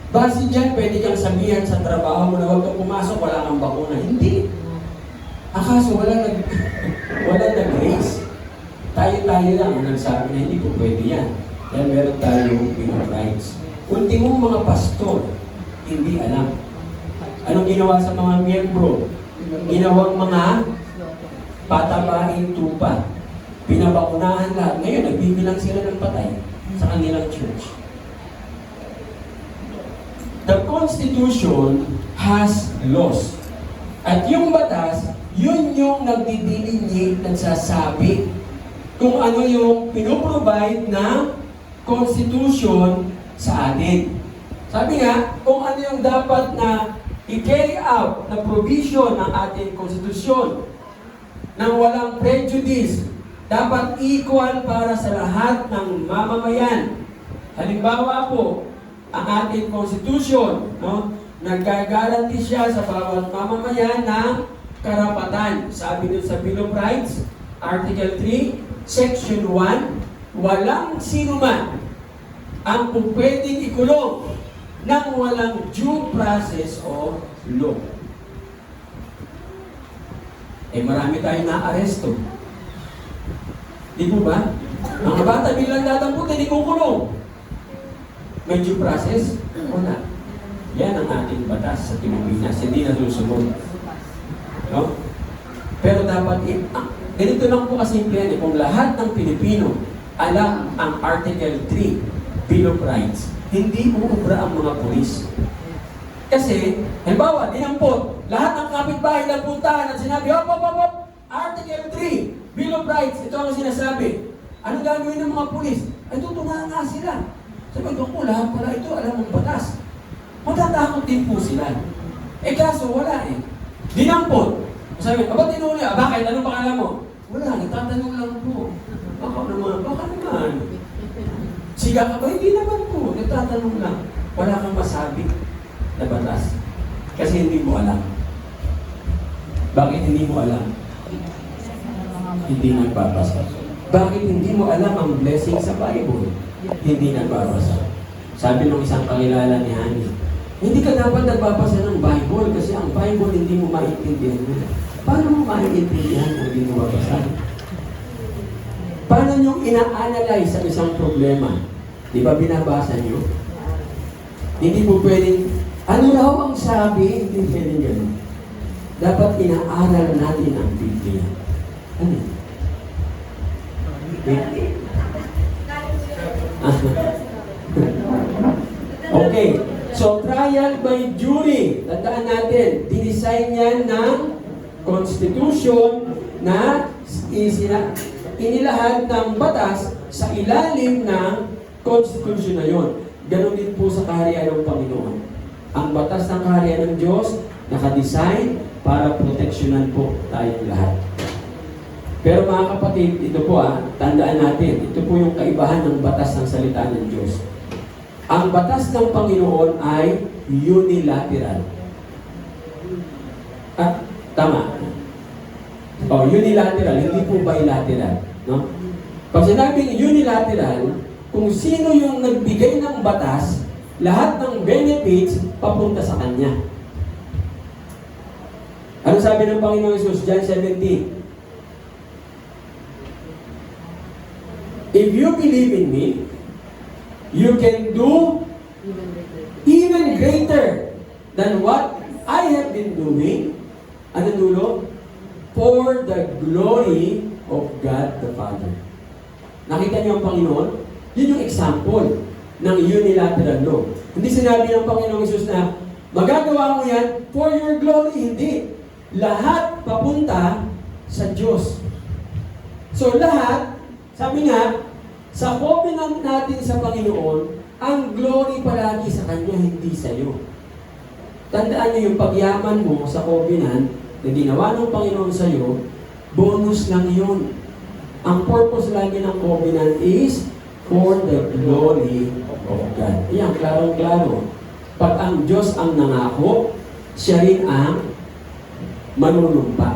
Speaker 1: Base dyan, pwede kang sabihan sa trabaho mo na huwag kang pumasok, wala kang bakuna. Hindi. Akaso, wala nag-raise. Tayo-tayo lang ang nagsabi na hindi po pwede yan. Dahil meron tayong Bill of Rights. Ultimong mga pastor, hindi alam. Anong ginawa sa mga miyembro? Ginawang mga patabaing tupa. Pinabakunahan lahat. Ngayon, nagbibilang sila ng patay sa kanilang church. The Constitution has laws. At yung batas, yun yung nagdidelineate, nagsasabi kung ano yung pinoprovide na Constitution sa atin. Sabi nga, kung ano yung dapat na i-carry out na provision ng ating konstitusyon nang walang prejudice, dapat equal para sa lahat ng mamamayan. Halimbawa po, ang ating konstitusyon, no, nagagaranti siya sa bawat mamamayan ng karapatan. Sabi dun sa Bill of Rights, Article 3, Section 1, walang sinuman ang pwedeng ikulong nang walang due process of law. Marami tayong na-aresto. Di po ba? Mga bata bilang dadampot, hindi kukulong. May due process? Wala. Yan ang ating batas sa Pilipinas. Hindi nasusunod. No? Pero dapat, ganito lang po kasimple yan. Kung lahat ng Pilipino alam ang Article 3, Bill of Rights, hindi uubra ang mga pulis. Kasi, halimbawa, dinampot, lahat ng kapitbahay nagpuntahan at sinabi, hop, Article 3, Bill of Rights, ito ang sinasabi. Ano gagawin ng mga pulis? Ay, tutunahan nga sila. Sabi ko, lahat pala ito, alam mong batas. Matatakot din po sila. Kaso wala eh. Dinampot. Sabi ko, ba't tinuli? Bakit? Anong pangalan mo? Wala, nagtatanong lang po. Baka naman. Siga ka ba? Hindi naman po. Nagtatanong lang. Wala kang masabi na batas. Kasi hindi mo alam. Bakit hindi mo alam? Hindi nagbabasa. Bakit hindi mo alam ang blessing sa Bible? Hindi nagbabasa. Sabi ng isang kakilala ni Hani, hindi ka dapat nagbabasa ng Bible kasi ang Bible hindi mo maintindihan mo. Paano mo maintindihan kung hindi mo babasa? Paano nyo ina-analyze ang isang problema? Di ba binabasa nyo? Hindi mo pwedeng, ano raw ang sabi? Hindi pwedeng gano'n. Dapat inaaral natin ang Biblia. Ano? Okay. So, trial by jury. Tandaan natin, dinesign yan ng Constitution na inilahad ng batas sa ilalim ng Constitution na yon. Ganon din po sa kaharian ng Panginoon. Ang batas ng kaharian ng Diyos nakadesign para proteksyonan po tayong lahat. Pero mga kapatid, ito po tandaan natin, ito po yung kaibahan ng batas ng salita ng Diyos. Ang batas ng Panginoon ay unilateral. Tama. Unilateral, hindi po bilateral. No? Pag sinabing unilateral, kung sino yung nagbigay ng batas, lahat ng benefits papunta sa kanya. Ano sabi ng Panginoon Jesus, John 17? If you believe in me, you can do even greater than what I have been doing. Ano dulo? For the glory of God the Father. Nakita niyo ang Panginoon? Yun yung example ng unilateral law. Hindi sinabi ng Panginoong Jesus na magagawa mo yan for your glory. Hindi. Lahat papunta sa Diyos. So lahat, sabi nga, sa covenant natin sa Panginoon, ang glory palagi sa Kanya, hindi sa iyo. Tandaan niyo yung pagyaman mo sa covenant na ginawa ng Panginoon sa iyo, bonus lang yun. Ang purpose lagi ng covenant is for the glory of God. Yan, klarong-klaro. Pag ang Diyos ang nangako, siya rin ang manunumpa.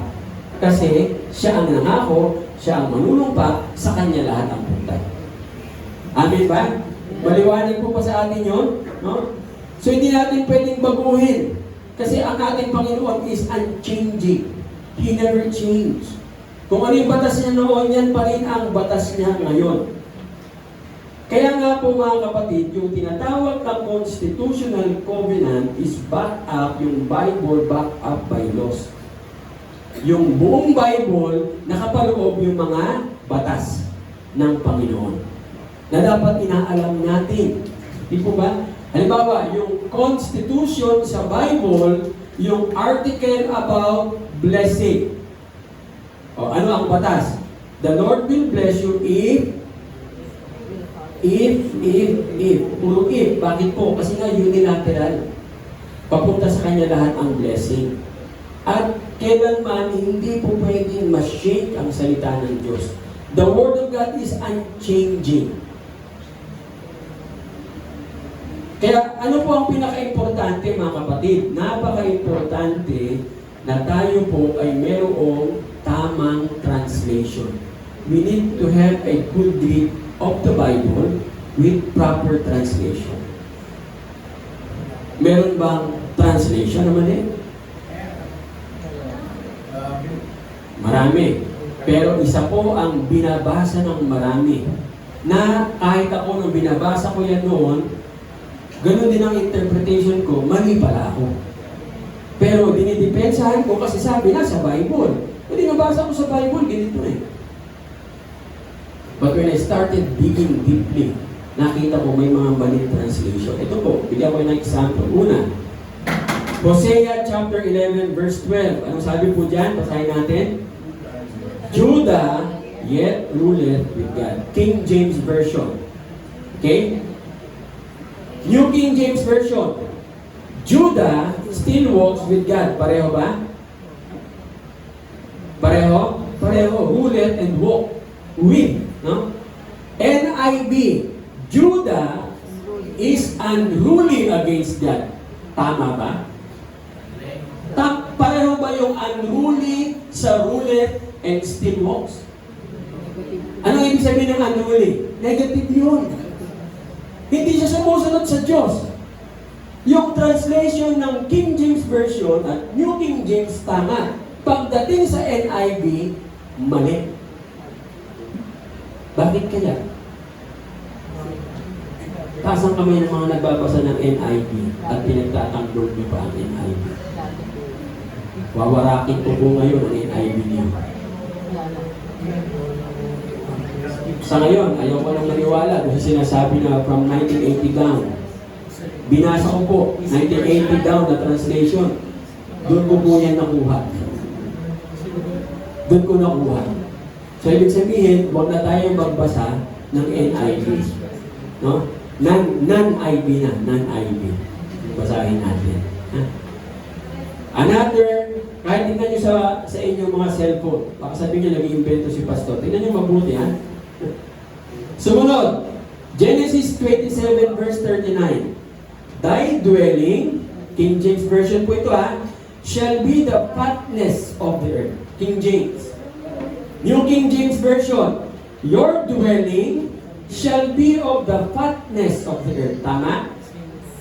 Speaker 1: Kasi siya ang nangako, siya ang manunumpa, sa Kanya lahat ang punta. Amen ba? Maliwanag po pa sa atin yun? No? So hindi natin pwedeng baguhin. Kasi ang ating Panginoon is unchanging. He never changed. Kung ano yung batas niya noon, yan pa rin ang batas niya ngayon. Kaya nga po mga kapatid, yung tinatawag na constitutional covenant is back up, yung Bible back up by laws. Yung buong Bible, nakapaloob yung mga batas ng Panginoon na dapat inaalam natin. Di po ba? Halimbawa, yung Constitution sa Bible, yung article about blessing. O, ano ang batas? The Lord will bless you if. Puro if. Bakit po? Kasi nga unilateral. Papunta sa Kanya lahat ang blessing. At kailanman, hindi po pwedeng ma-shake ang salita ng Diyos. The Word of God is unchanging. Kaya ano po ang pinaka-importante mga kapatid? Napaka-importante na tayo po ay mayroong tamang translation. We need to have a good grip of the Bible with proper translation. Meron bang translation naman eh? Marami. Pero isa po ang binabasa ng marami na kahit ako nung binabasa ko yan noon, ganun din ang interpretation ko, mali pala ako. Pero dinidepensahan ko kasi sabi na sa Bible. Hindi nabasa ko sa Bible, ganito eh. But when I started digging deeply, nakita ko may mga mali translation. Ito po, bigyan ko ng example. Una, Hosea chapter 11 verse 12. Anong sabi po dyan? Basahin natin. Judah yet ruleth with God. King James Version. Okay? New King James Version. Judah still walks with God. Pareho ba? Pareho? Pareho. Ruleth and walk with. No? NIV. Judah is unruly against God. Tama ba? Pareho ba yung unruly sa ruleth and still walks? Ano ibig sabihin ng unruly? Negative yun. Hindi siya sumusunod sa Diyos. Yung translation ng King James Version at New King James tama. Pagdating sa NIV, mali. Bakit kaya? Taas ang kamay ng mga nagbabasa ng NIV at pinagtatanggol niyo pa ang NIV. Wawarakin ko po ngayon ang NIV niyo. Sa ngayon, ayaw ko nang maniwala kasi sinasabi na from 1980 down. Binasa ko po, 1980 down na translation. Doon ko po yan nakuha. Doon ko nakuha. So, ibig sabihin, huwag na tayong magbasa ng NIV. No? Non-IB na, non-IB. Basahin natin. Ha? Another, kahit tingnan nyo sa inyong mga cellphone, baka sabihin nyo, nag-iimbento si Pastor. Tingnan nyo mabuti, ha? Sumunod, Genesis 27 verse 39. Thy dwelling, King James Version po ito, ha? Shall be the fatness of the earth. King James. New King James Version, your dwelling shall be of the fatness of the earth. Tama?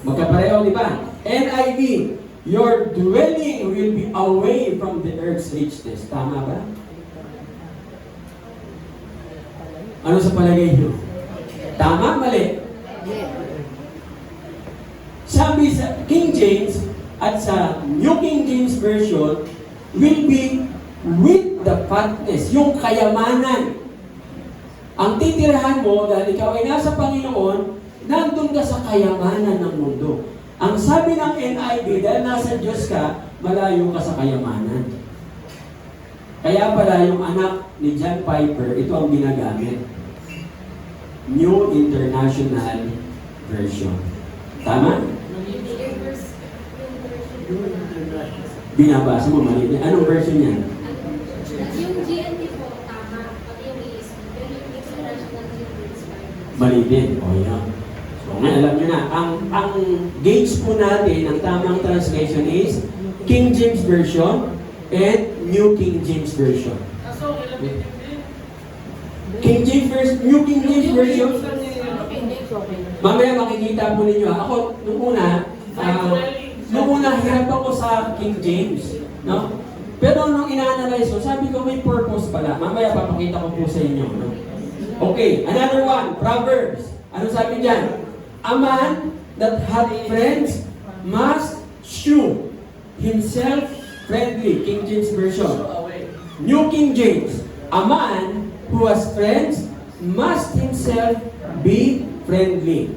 Speaker 1: Magkapareho, di ba? NIV, your dwelling will be away from the earth's richness. Tama ba? Ano sa palagay niyo? Tama? Mali? Sabi sa King James at sa New King James Version, will be with the fatness, yung kayamanan. Ang titirahan mo, dahil ikaw ay nasa Panginoon, nandun ka sa kayamanan ng mundo. Ang sabi ng NIV, dahil nasa Diyos ka, malayo ka sa kayamanan. Kaya pala yung anak ni John Piper, ito ang ginagamit. New International Version. Tama? Binabasa mo, mali. Anong version yan?
Speaker 3: Yung GNT po, tama. Pati yung ESV. Pero yung International English Bible.
Speaker 1: Mali din. O yan. So ngayon, alam nyo na, ang gauge po natin, ang tamang translation is King James Version and New King James Version.
Speaker 2: Kaso, ilang din.
Speaker 1: King James Version, New King James Version, mamaya makikita po ninyo. Ako, nung una, hirap ako sa King James. No? Pero nung ina-analyze ko, sabi ko may purpose pala. Mamaya papakita ko po sa inyo. No? Okay, another one, Proverbs. Ano sabi dyan? A man that hath friends must shew himself friendly. King James Version. New King James. A man who has friends must himself be friendly.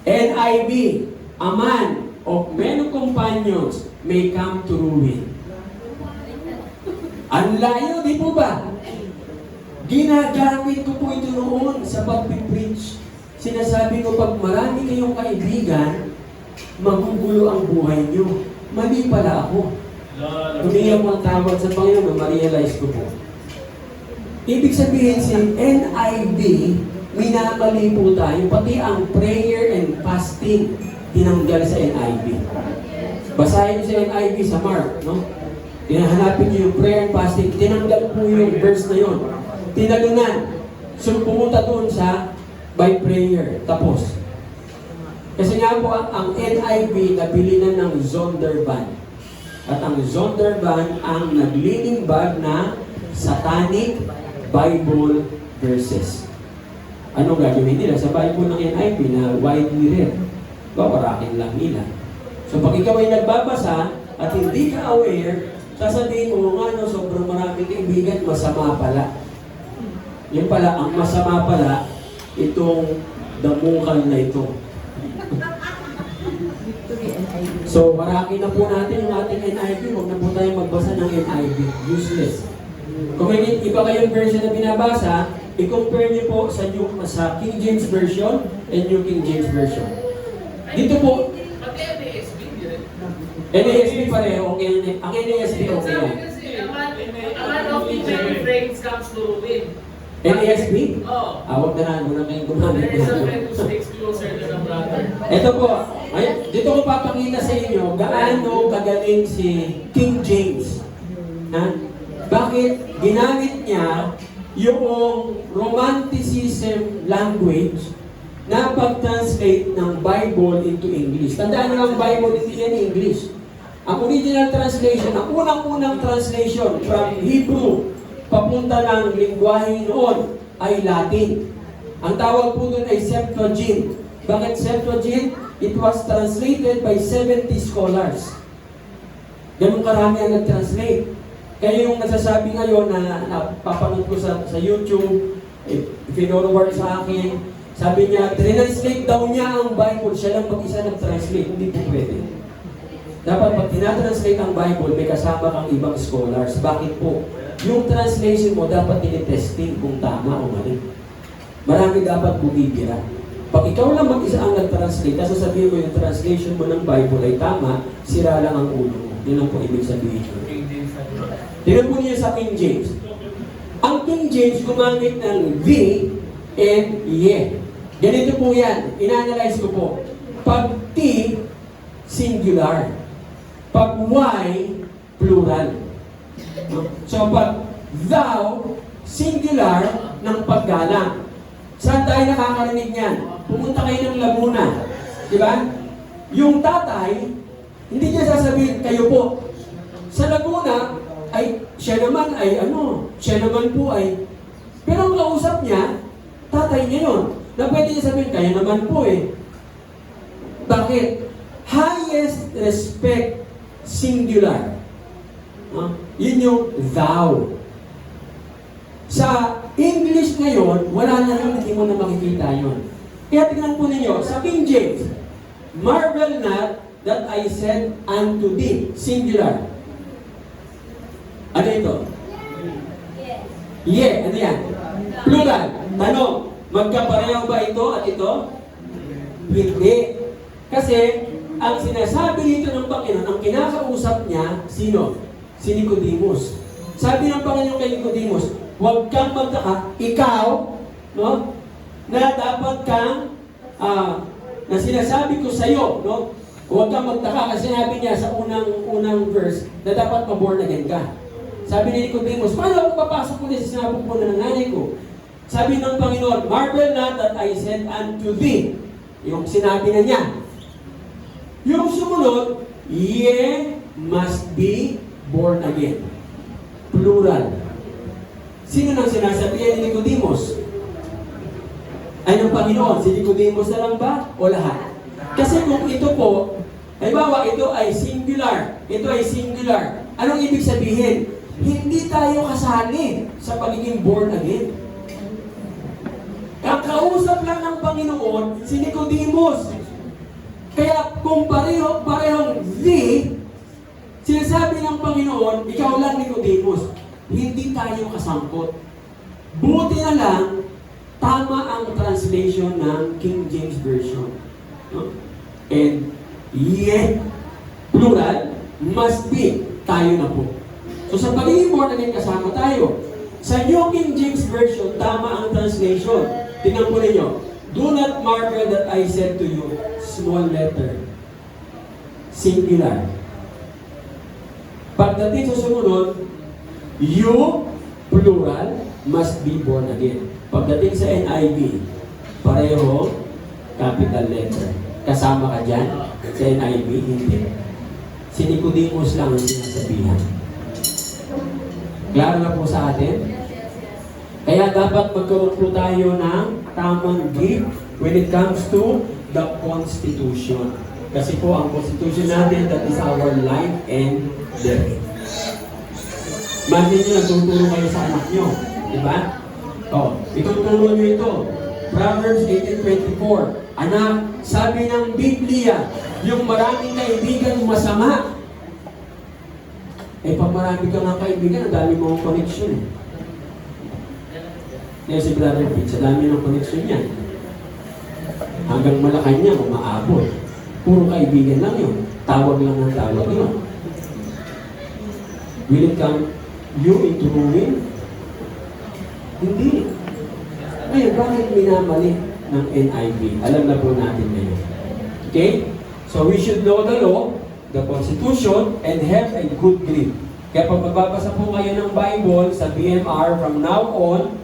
Speaker 1: NIV. A man of many companions may come to ruin. Ang layo, di po ba? Ginagamit ko po ito noon sa pag-preach. Sinasabi ko, pag marami kayong kaibigan, magugulo ang buhay nyo. Mali pala ako. Tumiyak ang tawag sa Panginoon, ma-realize ko po. Ibig sabihin si NIV, minamali po tayo, pati ang prayer and fasting, tinanggal sa NIV. Basahin niyo sa NIV sa Mark, no? Hinahanapin niyo yung prayer and fasting, tinanggal po yung verse na yun. Tinalunan. So pumunta doon sa by prayer. Tapos. Kasi nga po, ang NIV nabilinan ng Zondervan. At ang Zondervan ang naglilimbag na satanic Bible verses. Ano gagawin nila? Sa Bible ng NIV na widely read. Babarakin lang nila. So pag ikaw ay nagbabasa at hindi ka aware, sasabihin mo nga no, sobrang maraming kaibigan, masama pala. Yung pala, ang masama pala, itong damukal na ito. So, maraki na po natin yung ating NIV. Huwag na po tayo magbasa ng NIV. Useless. Kung may iba kayong version na binabasa, i-compare niyo po sa King James Version and New King James Version. Dito po,
Speaker 2: Pati NASB, direct.
Speaker 1: NASB pareho. Okay, ang NASB okay yan.
Speaker 2: Kasi, ang man of teacher friends comes to ruin.
Speaker 1: NASB?
Speaker 2: Oo.
Speaker 1: Huwag na kayong gumamit
Speaker 2: There is a
Speaker 1: na.
Speaker 2: friend who sticks closer than a brother.
Speaker 1: Ito po, dito ko papakita sa inyo gaano kagaling si King James. Ha? Bakit ginamit niya yung Romanticism language na pag-translate ng Bible into English. Tandaan nyo ang Bible, hindi yan English. Ang original translation, ang unang-unang translation from Hebrew papunta ng lingwahe noon ay Latin. Ang tawag po doon ay Septuagint. Bakit Septuagint? It was translated by 70 scholars. Ganun karami ang nag-translate. Kaya yung nasasabi ngayon na napapanood ko sa YouTube, pinoroward sa akin, sabi niya, translate daw niya ang Bible, siya lang mag-isa nag-translate. Hindi po pwede. Dapat pag tinatranslate ang Bible, may kasama kang ibang scholars. Bakit po? Yung translation mo, dapat tinitesting kung tama o mali. Marami dapat bumibira. Pag ikaw lang mag-isa ang nag-translate, kasi sabihin mo yung translation mo ng Bible ay tama, sira lang ang ulo mo. Yun ang po ibig sabihin. Tingnan po niyo sa King James. Ang King James gumamit ng the and ye. Ganito po yan. Ina-analyze ko po. Pag T, singular. Pag Y, plural. So pag thou, singular ng paggalang. Saan tayo nakakarinig niyan? Pumunta kayo ng Laguna. Di ba? Yung tatay, hindi niya sasabihin, kayo po. Sa Laguna, ay siya naman po ay, pero ang kausap niya, tatay niya yun. Na pwede niya sabihin, kaya naman po eh. Bakit? Highest respect, singular. Yun yung thou. Sa English ngayon, wala na yun, hindi mo na makikita yun. Kaya tingnan po ninyo, sa King James, marvel not that I said unto thee, singular. Ano ito?
Speaker 3: Yes.
Speaker 1: Yeah, ano yan? Plural. Tanong, magkapareho ba ito at ito? Hindi. Kasi, ang sinasabi dito ng Panginoon, ang kinakausap niya, sino? Si Nicodemus. Sabi ng Panginoon kay Nicodemus, huwag kang magtaka, ikaw, no? Na dapat kang, na sinasabi ko sa iyo, no? Huwag kang magtaka kasi sinabi niya sa unang verse na dapat ma-born again ka. Sabi ni Nicodemus, paano ako papasok ulit sa sinabog po na ng nanay ko? Sabi ng Panginoon, marvel not that I said unto thee. Yung sinabi na niya. Yung sumunod, ye must be born again. Plural. Sino nang sinasabihan ni Nicodemus? Ay ng Panginoon, si Nicodemus na lang ba? O lahat? Kasi kung ito po, halimbawa ito ay singular, ito ay singular. Anong ibig sabihin? Hindi tayo kasali sa pagiging born again. Kakausap lang ng Panginoon si Nicodemus. Kaya kung parehong the, sinasabi ng Panginoon, ikaw lang Nicodemus, hindi tayo kasangkot. Buti na lang, tama ang translation ng King James Version. No? And ye, plural, must be, tayo na po. So sa pagiging born again kasama tayo. Sa New King James Version, tama ang translation. Tingnan po ninyo. Do not marvel that I said to you, small letter, singular. Pagdating sa sumunod, you, plural, must be born again. Pagdating sa NIV, pareho, capital letter. Kasama ka dyan? Sa NIV, hindi. Si Nicodemus lang ang sinasabihan. Klaro na po sa atin? Kaya dapat magkaroon po tayo ng tamang gift when it comes to the Constitution. Kasi po ang Constitution natin, that is our life and death. Imagine nyo, nagtuturo kayo sa anak nyo. Diba? Ituturo nyo ito. Proverbs 18:24. Anak, sabi ng Biblia, yung maraming kaibigan masama. Pag marami ka nga kaibigan, ang dami mong connection. Kaya si Brother Pete, sa dami ng connection niya. Hanggang Malacanang, umaabot. Puro kaibigan lang yun. Tawag lang ng tawag yun. Will it come you into ruin? Hindi. Ngayon, bakit minamali ng NIV? Alam na po natin ngayon. Okay? So we should know the law, the Constitution, and have a good grip. Kaya pag magbabasa po kayo ng Bible sa BMR, from now on,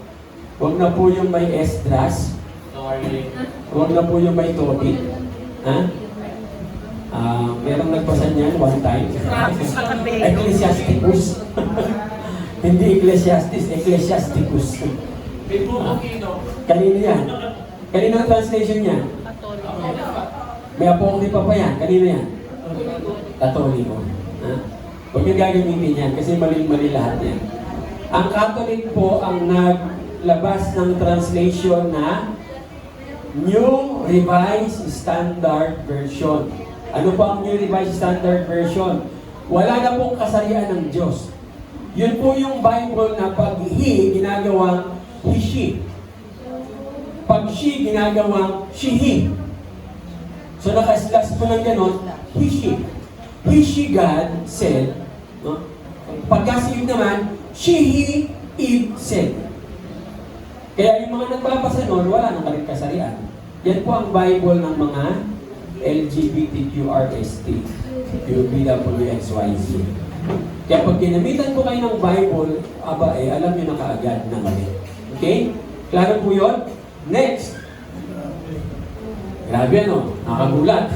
Speaker 1: huwag na po yung may Esdras,
Speaker 2: Sorry.
Speaker 1: huwag na po yung may Tobit. Ha? Merong nagbasa niyan one time. Ecclesiasticus. Hindi Ecclesiastes, Ecclesiasticus.
Speaker 2: May bumukino.
Speaker 1: Kanino yan? Kanino ang translation niya? May apokripa pa yan. Kanino yan? Katoliko. Ha? Huwag yung gagamitin yan kasi mali-mali lahat yan. Ang Catholic po ang naglabas ng translation na New Revised Standard Version. Ano po ang New Revised Standard Version? Wala na pong kasarian ng Diyos. Yun po yung Bible na pag he, ginagawang he, she. Pag she, ginagawang she, he. So naka-slash po ng ganon, he, she. He, she, God said, no? Pagkasiyog naman, she, he, Eve said. Kaya yung mga nagbabasa nun, wala nang kasarian. Yan po ang Bible ng mga LGBTQRST, UPWXYZ. Kaya pag ginamitan po kayo ng Bible, alam nyo na kaagad na mali. Okay? Klaro po yun? Next. Grabe ano, nakagulat.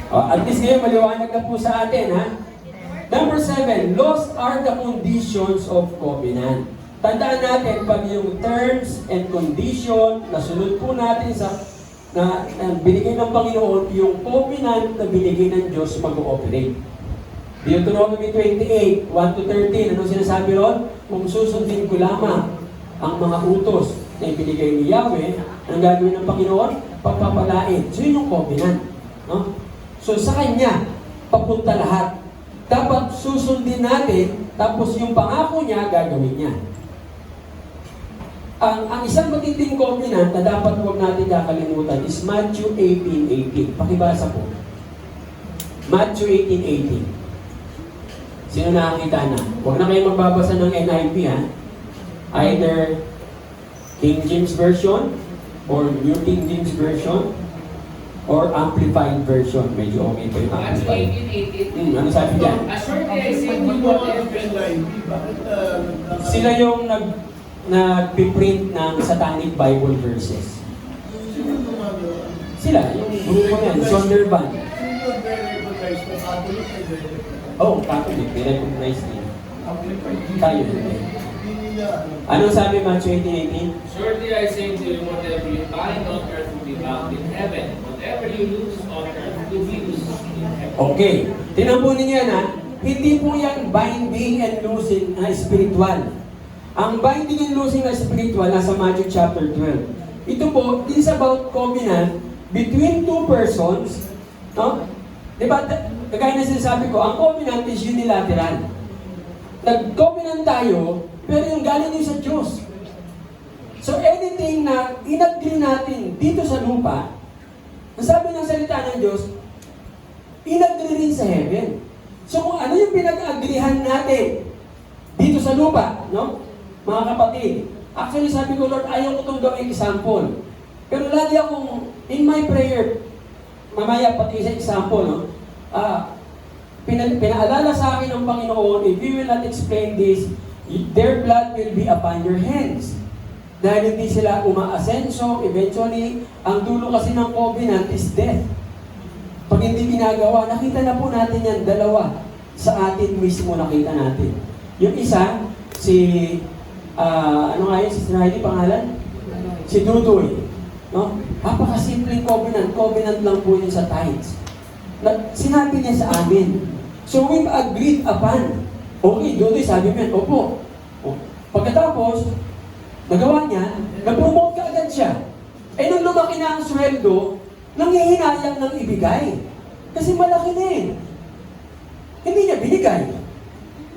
Speaker 1: At least ngayon, maliwanag na po sa atin, ha? Number 7, laws are the conditions of covenant. Tandaan natin, pag yung terms and condition na sunod po natin sa na binigay ng Panginoon, yung covenant na binigay ng Diyos mag-ooperate. Deuteronomy 28, 1-13, ano sinasabi ron? Kung susundin ko lamang ang mga utos na ibinigay ni Yahweh, ang gagawin ng Panginoon, papapalain. So yun yung covenant. No? So sa Kanya, papunta lahat. Dapat susundin natin, tapos yung pangako niya, gagawin niya. Ang isang matinding covenant na dapat huwag natin kakalimutan is Matthew 18:18. Pakibasa po. Matthew 18:18. Sino nakakita na? Huwag na kayo magbabasa ng NIV, ha? Either King James Version or New King James Version or Amplified Version. Medyo okay pa yung
Speaker 2: Matthew
Speaker 1: Amplified.
Speaker 2: 18:18.
Speaker 1: Ano sabi dyan?
Speaker 2: Assuredly I say to you whatever.
Speaker 1: Sila yung nagpiprint ng satanic Bible verses. Sila, yung grupo yan, Zondervan. Oh, Catholic, they recognize nila. Tayo hindi. Anong sabi Matthew 18:18?
Speaker 2: Surely I say to you, whatever you bind on earth will be bound in heaven. Whatever you loose on earth will be loosed in heaven.
Speaker 1: Okay, tinan po ninyo yan, ha? Hindi po yan binding and loosing na spiritual. Ang binding and loosing na spiritual nasa Matthew chapter 12. Ito po is about covenant between two persons, no? Diba, kagaya na sinasabi ko, ang covenant is unilateral. Nag-covenant tayo, pero yung galing yun sa Diyos. So anything na in-agree natin dito sa lupa, ang sabi ng salita ng Diyos, in-agree rin sa heaven. So kung ano yung pinag-agreehan natin dito sa lupa, no? Mga kapatid, actually sabi ko, Lord, ayaw ko itong gawing example. Pero lagi akong, in my prayer, mamaya pati sa example, no? Pinaalala sa akin ng Panginoon, if you will not explain this, their blood will be upon your hands. Dahil hindi sila umaasenso, eventually, ang dulo kasi ng covenant is death. Pag hindi ginagawa, nakita na po natin yan, dalawa. Sa atin mismo nakita natin. Yung isa, ano nga yun, si Riley, pangalan? Si Dudoy. No? Napakasimpleng covenant lang po yun sa tithes. Sinabi niya sa amin. So we've agreed upon. Okay, Dudoy, sabi mo, opo. Pagkatapos, nagawa niya, nag-promote ka agad siya. Eh nung lumaki na ang sweldo, nanghihinayang ng ibigay. Kasi malaki na eh. Hindi niya binigay.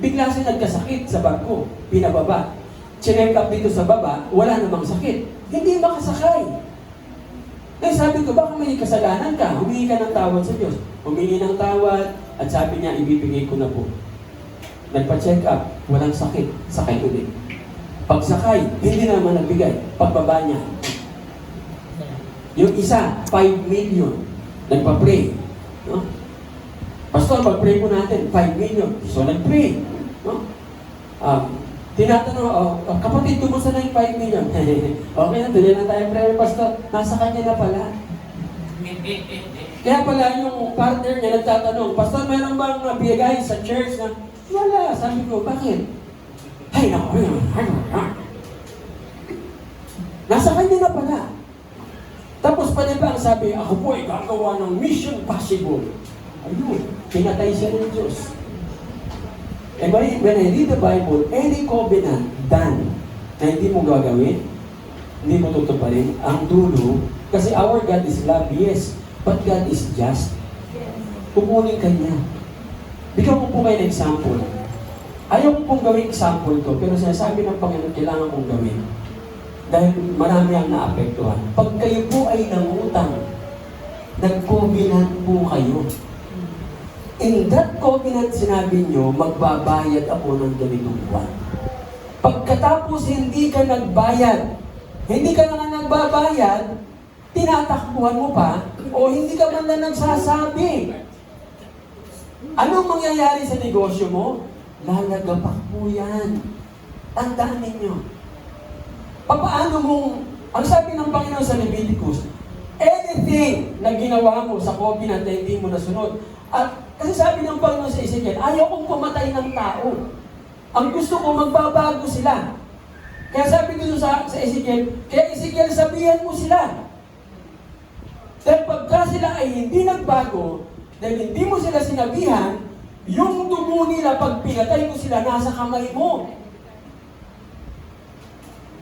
Speaker 1: Bigla siya nagkasakit sa barko, pinababa. Check up dito sa baba, wala namang sakit. Hindi makasakay. Kaya sabi ko, baka may kasalanan ka, humingi ka ng tawad sa Diyos. Humingi ng tawad, at sabi niya, ibibigay ko na po. Nagpa-check up, walang sakit, sakay ulit. Pagsakay, hindi naman nagbigay. Pagbaba niya. Yung isa, 5 million. Nagpa-pray. No? Pastor, mag-pray po natin, 5 million. So, nag-pray. No? Tinatanong, kapatid, kumusta na yung 5 million? Okay na, tuloy na tayo prayer, Pastor. Nasa kanya na pala. Kaya pala yung partner niya nagtatanong, Pastor, meron bang bigay sa church na, wala. Sabi ko, bakit? Ay, naku, nasa kanya na pala. Tapos pa ba ang sabi, ako po ay gagawa ng mission possible. Ayun, pinatay siya ng Diyos. And when I read the Bible, any covenant done na hindi mo gagawin, hindi mo tutuparin, ang dulo, kasi our God is love, yes, but God is just. Kukunin ka niya. Bigyan ko po kayo ng example. Ayaw ko pong gawin example to, pero sinasabi ng Panginoon, kailangan kong gawin. Dahil marami ang naapektuhan. Pag kayo po ay nangutang, nag-covenant po kayo. In that covenant, sinabi nyo, magbabayad ako ng ganitong buwan. Pagkatapos hindi ka nagbayad, hindi ka na nagbabayad, tinatakbuhan mo pa, o hindi ka man lang nagsasabi. Anong mangyayari sa negosyo mo? Lalagapak po yan. Tandaan ninyo. Paano mong, ang sabi ng Panginoon sa Leviticus, anything na ginawa mo sa covenant na hindi mo nasunod, at kasi sabi ng Panginoon sa Ezekiel, ayaw kong pumatay ng tao. Ang gusto ko, magbabago sila. Kaya sabi dito sa Ezekiel, kaya Ezekiel, sabihan mo sila. Dahil pagka sila ay hindi nagbago, dahil hindi mo sila sinabihan, yung dugo nila, pag pinatay mo sila, nasa kamay mo.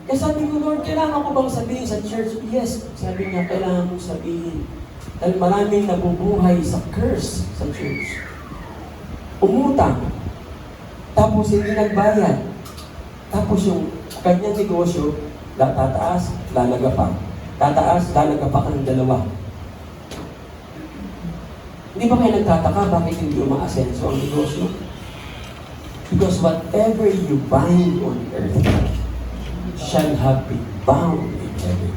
Speaker 1: Kaya sabi ko, Lord, kailangan ko bang sabihin sa church? Yes, sabi niya, kailangan mong sabihin. Dahil maraming nabubuhay sa curse sa church. Umutang. Tapos hindi nagbayad. Tapos yung kanyang negosyo, tataas, lalagapak. Tataas, lalagapak ng dalawa. Hindi ba kayo nagtataka bakit hindi umaasenso ang negosyo? Because whatever you bind on earth shall have been bound in heaven.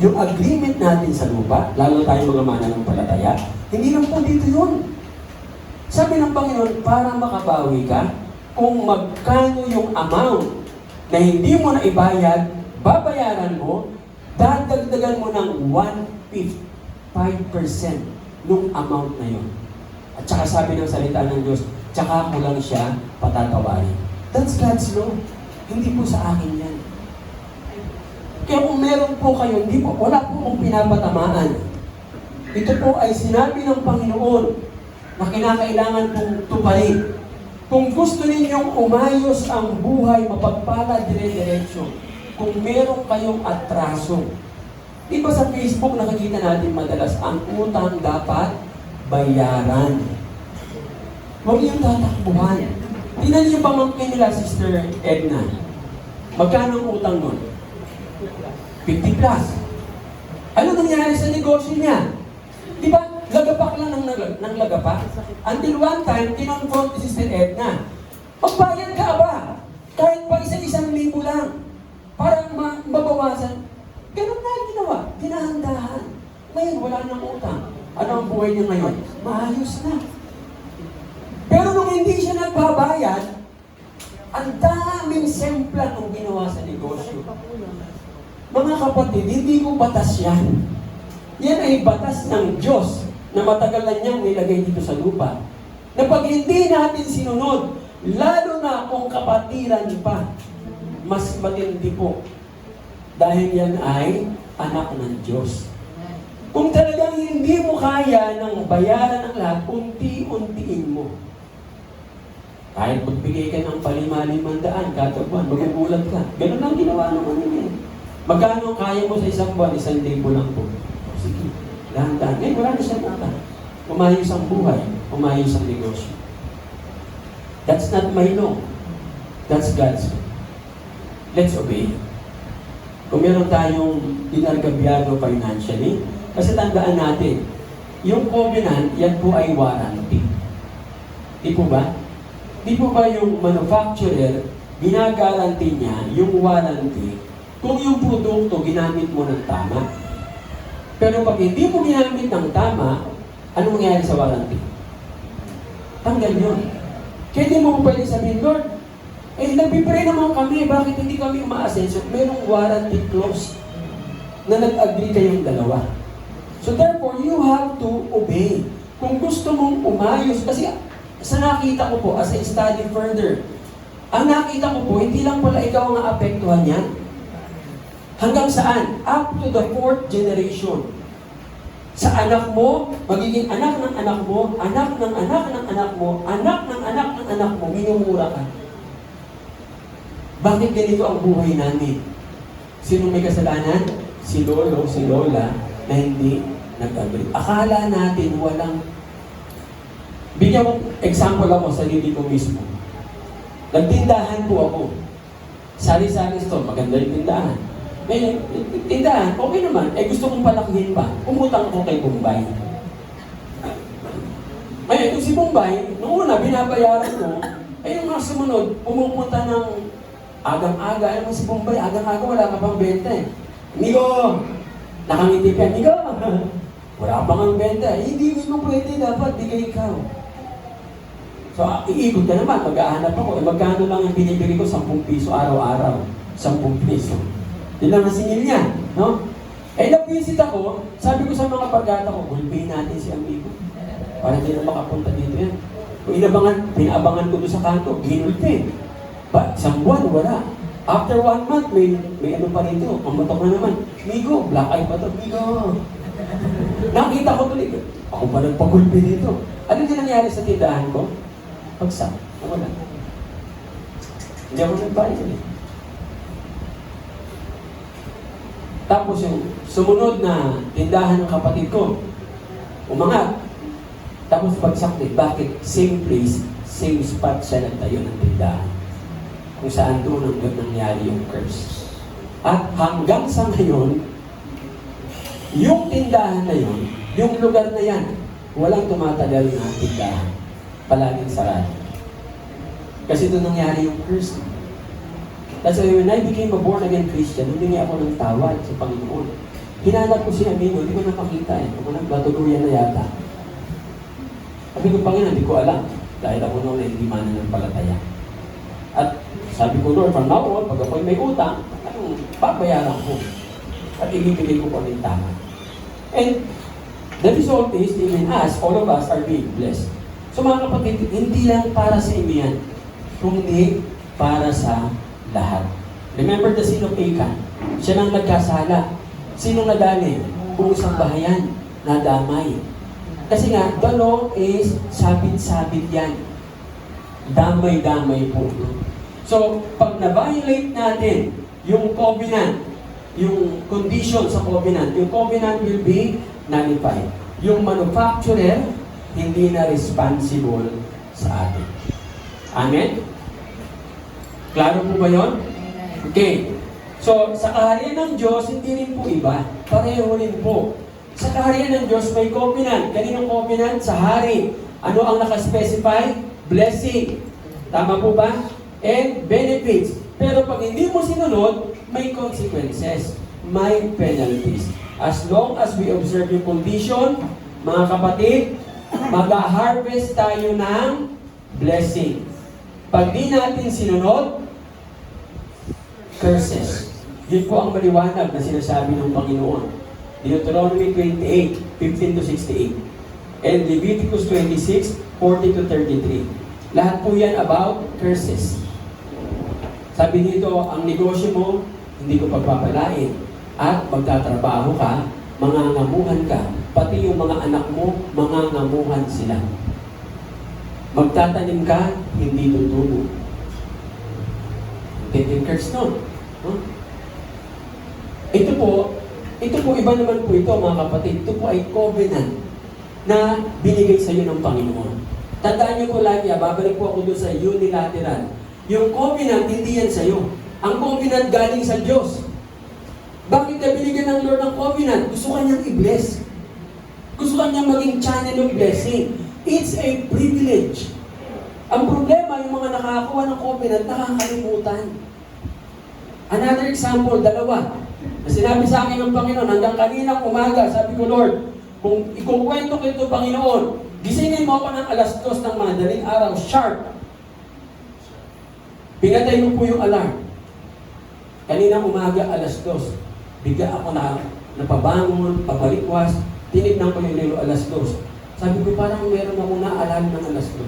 Speaker 1: Yung agreement natin sa lupa, lalo tayo mga mananampalataya, hindi lang po dito yun. Sabi ng Panginoon, para makabawi ka, kung magkano yung amount na hindi mo na ibayad, babayaran mo, dadagdagan mo ng 1.5% nung amount na yun. At saka sabi ng salita ng Diyos, tsaka ko lang siya patatawarin. That's God's law. Hindi po sa akin yan. Kaya kung meron po kayo, hindi po, wala po kong pinapatamaan. Ito po ay sinabi ng Panginoon na kinakailangan pong tuparin. Kung gusto ninyong umayos ang buhay, mapagpala dire-diretso, kung meron kayong atraso, di ba sa Facebook nakikita natin madalas, ang utang dapat bayaran. Huwag niyong tatakbuhan. Tingnan niyo pamangkin nila, Sister Edna. Magkano ang utang nun? 50 plus. Ano nangyari sa negosyo niya? Di ba? Lagapak lang ng lagapak. Until one time, kinonfront si Sister Edna. Magbayad ka ba? Kahit pa isa-1,000 lang. Para mabawasan. Ganun na ang ginawa. Dinahandahan. Ngayon, wala nang utang. Ano ang buhay niya ngayon? Maayos na. Pero nung hindi siya nagbabayad, ang daming sempla nung ginawa sa negosyo. Mga kapatid, hindi ko batas yan. Yan ay batas ng Diyos na matagal na niyang nilagay dito sa lupa. Na pag hindi natin sinunod, lalo na kung kapatiran pa, mas matindi po. Dahil yan ay anak ng Diyos. Kung talagang hindi mo kaya ng bayaran ng lahat, unti-untiin mo. Kahit magbigay ka ng 5,500 kada buwan, magugulat ka. Ganun lang ginawa naman yun. Magkano kaya mo sa isang buwan? 1,000 lang po. Sige, dahan-dahan. Ngayon, wala na siyang utang. Umayos ang buhay. Umayos ang negosyo. That's not my law. That's God's law. Let's obey. Kung meron tayong dinargabyado financially, kasi tandaan natin, yung covenant, yan po ay warranty. Di po ba? Di po ba yung manufacturer, ginagaranti niya yung warranty kung yung produkto ginamit mo ng tama. Pero pag hindi mo ginamit ng tama, ano mangyayari sa warranty? Tanggal yun. Kaya di mo pwede sabihin, Lord, nagpipray naman kami, bakit hindi kami umaasenso? Merong warranty clause na nag-agree kayong dalawa. So therefore, you have to obey. Kung gusto mong umayos, kasi sa nakita ko po, as I study further, ang nakita ko po, hindi lang pala ikaw ang naapektuhan yan. Hanggang saan? Up to the 4th generation. Sa anak mo, magiging anak ng anak mo, anak ng anak ng anak mo, anak ng anak ng anak mo, minumura ka. Bakit ganito ang buhay namin? Sino may kasalanan? Si lolo, si lola, na hindi nag-agree. Akala natin walang... Bigyan mo example ako sa sarili ko mismo. Nagtindahan po ako. Sari-sari store, maganda yung tindahan. May tindahan, okay naman. Gusto kong palakihin pa. Umutang ako kay Bombay. Ito si Bombay, noong una, binabayaran ko. Yung mga sumunod, pumupunta ng agang-aga. Alam mo si Bombay, agang-aga, wala ka pang benta eh. Migo! Nakangiti ka, Migo! Wala pa kang benta. Hindi mo pwede, dapat bigay ikaw. So, iikot ka naman, mag-aanap ako. Magkano lang yung binibili ko? 10 piso araw-araw. 10 piso. Yun lang ang singil niya, no? Nag-visit ako, sabi ko sa mga pagkata ko, gulpin natin si amigo. Para hindi na makapunta dito yan. Kung pinabangan ko doon sa kanto, ginulpin. Isang buwan, wala. After 1 month, may ano pa rito. Pamatok na naman. Migo, black eye pa to. Migo. Nakita ko tuloy. Ako pa nagpagulpi dito. Ano din nangyari sa tindahan ko? Pagsak. Wala. Hindi ako nagbayad eh. Tapos yung sumunod na tindahan ng kapatid ko, umangat. Tapos bagsak din. Bakit? Same place, same spot siya nagtayo ng tindahan. Kung saan doon ang nangyari yung curse. At hanggang sa ngayon, yung tindahan na yun, yung lugar na yan, walang tumatagal na tindahan. Palaging sarado. Kasi doon nangyari yung curse. That's why when I became a born-again Christian, humingi ako ng tawad sa Panginoon. Hinanap ko si Amigo, hindi ko napakita eh. Kung nagbatuluyan na yata. Sabi ko, Panginoon, hindi ko alam. Dahil ako noon ay hindi mananampalataya. At sabi ko, Lord, from now on, pag ako'y may utang, anong babayaran ko? At ibibigay ko po ng tama. And the result is, even us, all of us are being blessed. So mga kapatid, hindi lang para sa inyo yan, kundi para sa lahat. Remember the sin of Achan. Siya nang nagkasala. Sinong nadali? Buong sambahayan. Nadamay. Kasi nga, the law is sabit-sabit yan. Damay-damay po. So, pag na-violate natin yung covenant, yung condition sa covenant, yung covenant will be nullified. Yung manufacturer, hindi na responsible sa atin. Amen? Klaro po ba yun? Okay. So, sa kaharian ng Diyos, hindi rin po iba. Pareho rin po. Sa kaharian ng Diyos, may covenant. Kaninong covenant? Sa hari. Ano ang nakaspecify? Blessing. Tama po ba? And benefits. Pero pag hindi mo sinunod, may consequences. May penalties. As long as we observe yung condition, mga kapatid, mag-harvest tayo ng blessing. Pag di natin sinunod, curses. Yun po ang maliwanag na sinasabi ng Panginoon. Deuteronomy 28, 15 to 68. And Leviticus 26, 40 to 33. Lahat po yan about curses. Sabi dito, ang negosyo mo, hindi ko pagpapalain. At magtatrabaho ka, mangangamuhan ka. Pati yung mga anak mo, mangangamuhan sila. Magtatanim ka, hindi tutubo. Taking curse nun. Huh? Ito po, iba naman po ito mga kapatid. Ito po ay covenant na binigay sa iyo ng Panginoon. Tandaan niyo po lagi, babalik po ako doon sa unilateral. Yung covenant, hindi yan sa iyo. Ang covenant galing sa Diyos. Bakit na binigyan ng Lord ng covenant? Gusto kanyang i-bless. Gusto kanyang maging channel of blessing. It's a privilege. Ang problema, yung mga nakakakuha ng covenant, nakakalimutan. Another example, dalawa. Na sinabi sa akin ng Panginoon, hanggang kaninang umaga, sabi ko, Lord, kung ikukwento ko ito, Panginoon, Gisingin mo ako ng alas 2 ng madaling araw, sharp. Pinatay mo po yung alarm. Kaninang umaga, alas 2. Bigla ako napabangon, pabalikwas, tinignan ko yung relo alas 2. Sabi ko, parang meron ako naalala ng alas 2.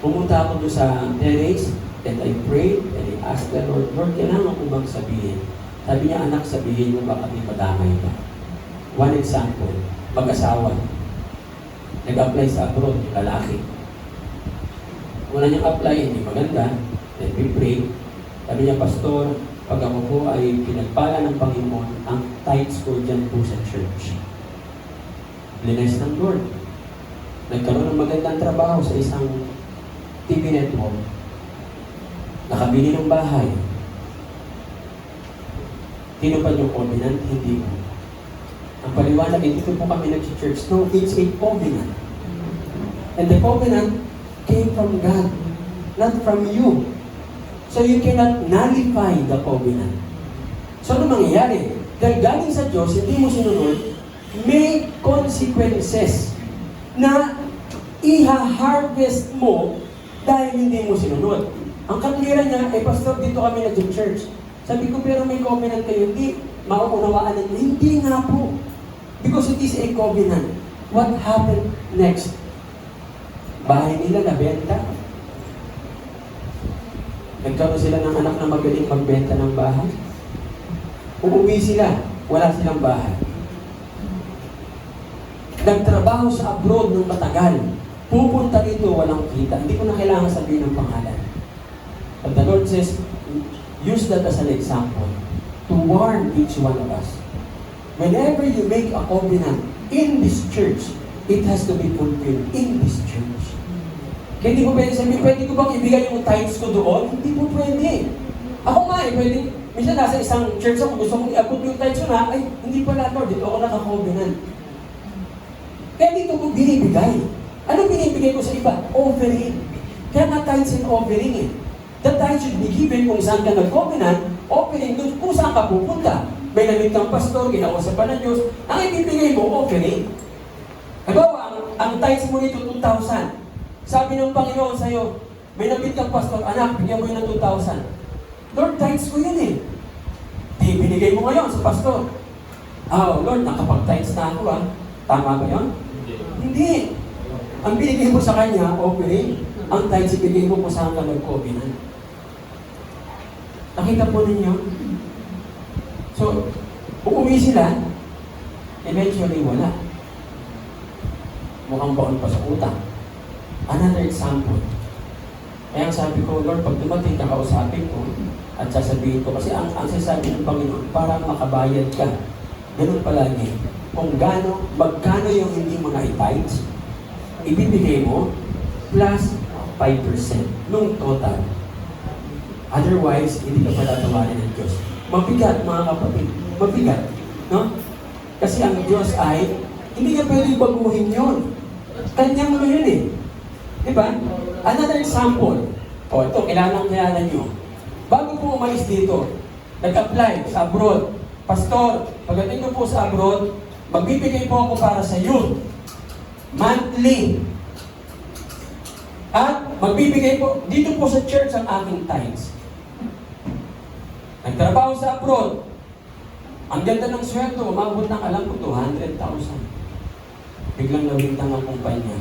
Speaker 1: Pumunta ako doon sa terrace, and I prayed, and I asked the Lord, Lord, kailangan ko bang sabihin? Sabi niya, anak, sabihin mo, baka di madamay ka. One example, mag-asawa. Nag-apply sa abroad, yung lalaki. Una niyang apply, hindi maganda. Then we pray. Sabi niya, Pastor, pag ako po ay pinagpala ng Panginoon, ang tithes ko dyan po sa church. Bless ng Lord. Nagkaroon ng magandang trabaho sa isang TV network. Nakabili ng bahay. Tinupad yung covenant, hindi ko. Ang paliwanag, hindi po kami nag-church. No, it's a covenant. And the covenant came from God, not from you. So you cannot nullify the covenant. So ano mangyayari? Dahil galing sa Diyos, hindi mo sinunod, may consequences na iha-harvest mo dahil hindi mo sinunod. Ang katwiran niya, Pastor, dito kami nag-church. Sabi ko, pero may covenant kayo, hindi mauunawaan ninyo. Hindi nga po. Because it is a covenant. What happened next? Bahay nila nabenta. Nagkaroon sila ng anak na magaling magbenta ng bahay. Uuwi sila, wala silang bahay. Nagtrabaho sa abroad ng matagal. Pupunta dito, walang kita. Hindi ko na kailangan sabihin ng pangalan. But the Lord says, use that as an example to warn each one of us. Whenever you make a covenant in this church, it has to be fulfilled in this church. Kaya hindi ko pwede sabihin, pwede ko bang ibigay yung tithes ko doon? Hindi po pwede. Ako nga pwede. Minsan nasa isang church ako, gusto kong i-abot yung tithes ko na, ay, hindi pala, Lord, dito ako naka-covenant. Kaya dito ko binibigay. Ano binibigay ko sa iba? Offering. Kaya nga tithes and offering eh. The tithes should be given kung saan ka nag-covenant, offering doon kung saan ka pupunta. May namit kang pastor, ginausap pa ng Diyos, ang ibibigay mo, offering. Halimbawa, ang tithes mo nito, 2,000. Sabi ng Panginoon sa'yo, may namit kang pastor, anak, bigyan mo yun ng 2,000. Lord, tithes ko yun eh. Di, binigay mo ngayon sa pastor. Lord, nakapag-tithes na ako ah. Tama ba yun? Hindi. Ang binigay mo sa kanya, offering. Ang tithes ibigay mo kung saan ka nag-covenant. Nakita po ninyo? So, uuwi sila, eventually wala. Mukhang baon pa sa utang. Another example. Kaya sabi ko, Lord, pag dumating kakausapin ko at sasabihin ko, kasi ang sasabi ng Panginoon, para makabayad ka. Ganun palagi. Kung magkano yung hindi mo na-tithes, ibibigay mo plus 5% nung total. Otherwise, hindi ka patatawarin ng Diyos. Mabigat, mga kapatid. Mabigat. No? Kasi ang Diyos ay, hindi niya pwede baguhin yun. Kanyang mo yun eh. Diba? Another example. Ito, kailangan nyo. Bago po umalis dito, nag-apply sa abroad. Pastor, pagdating ko po sa abroad, magbibigay po ako para sa youth. Monthly. At magbibigay po, dito po sa church ang aking tithes. Nagtrabaho sa abroad. Ang ganda ng sweldo, umabot ng alam ko 200,000. Biglang nawintang ang kumpanya.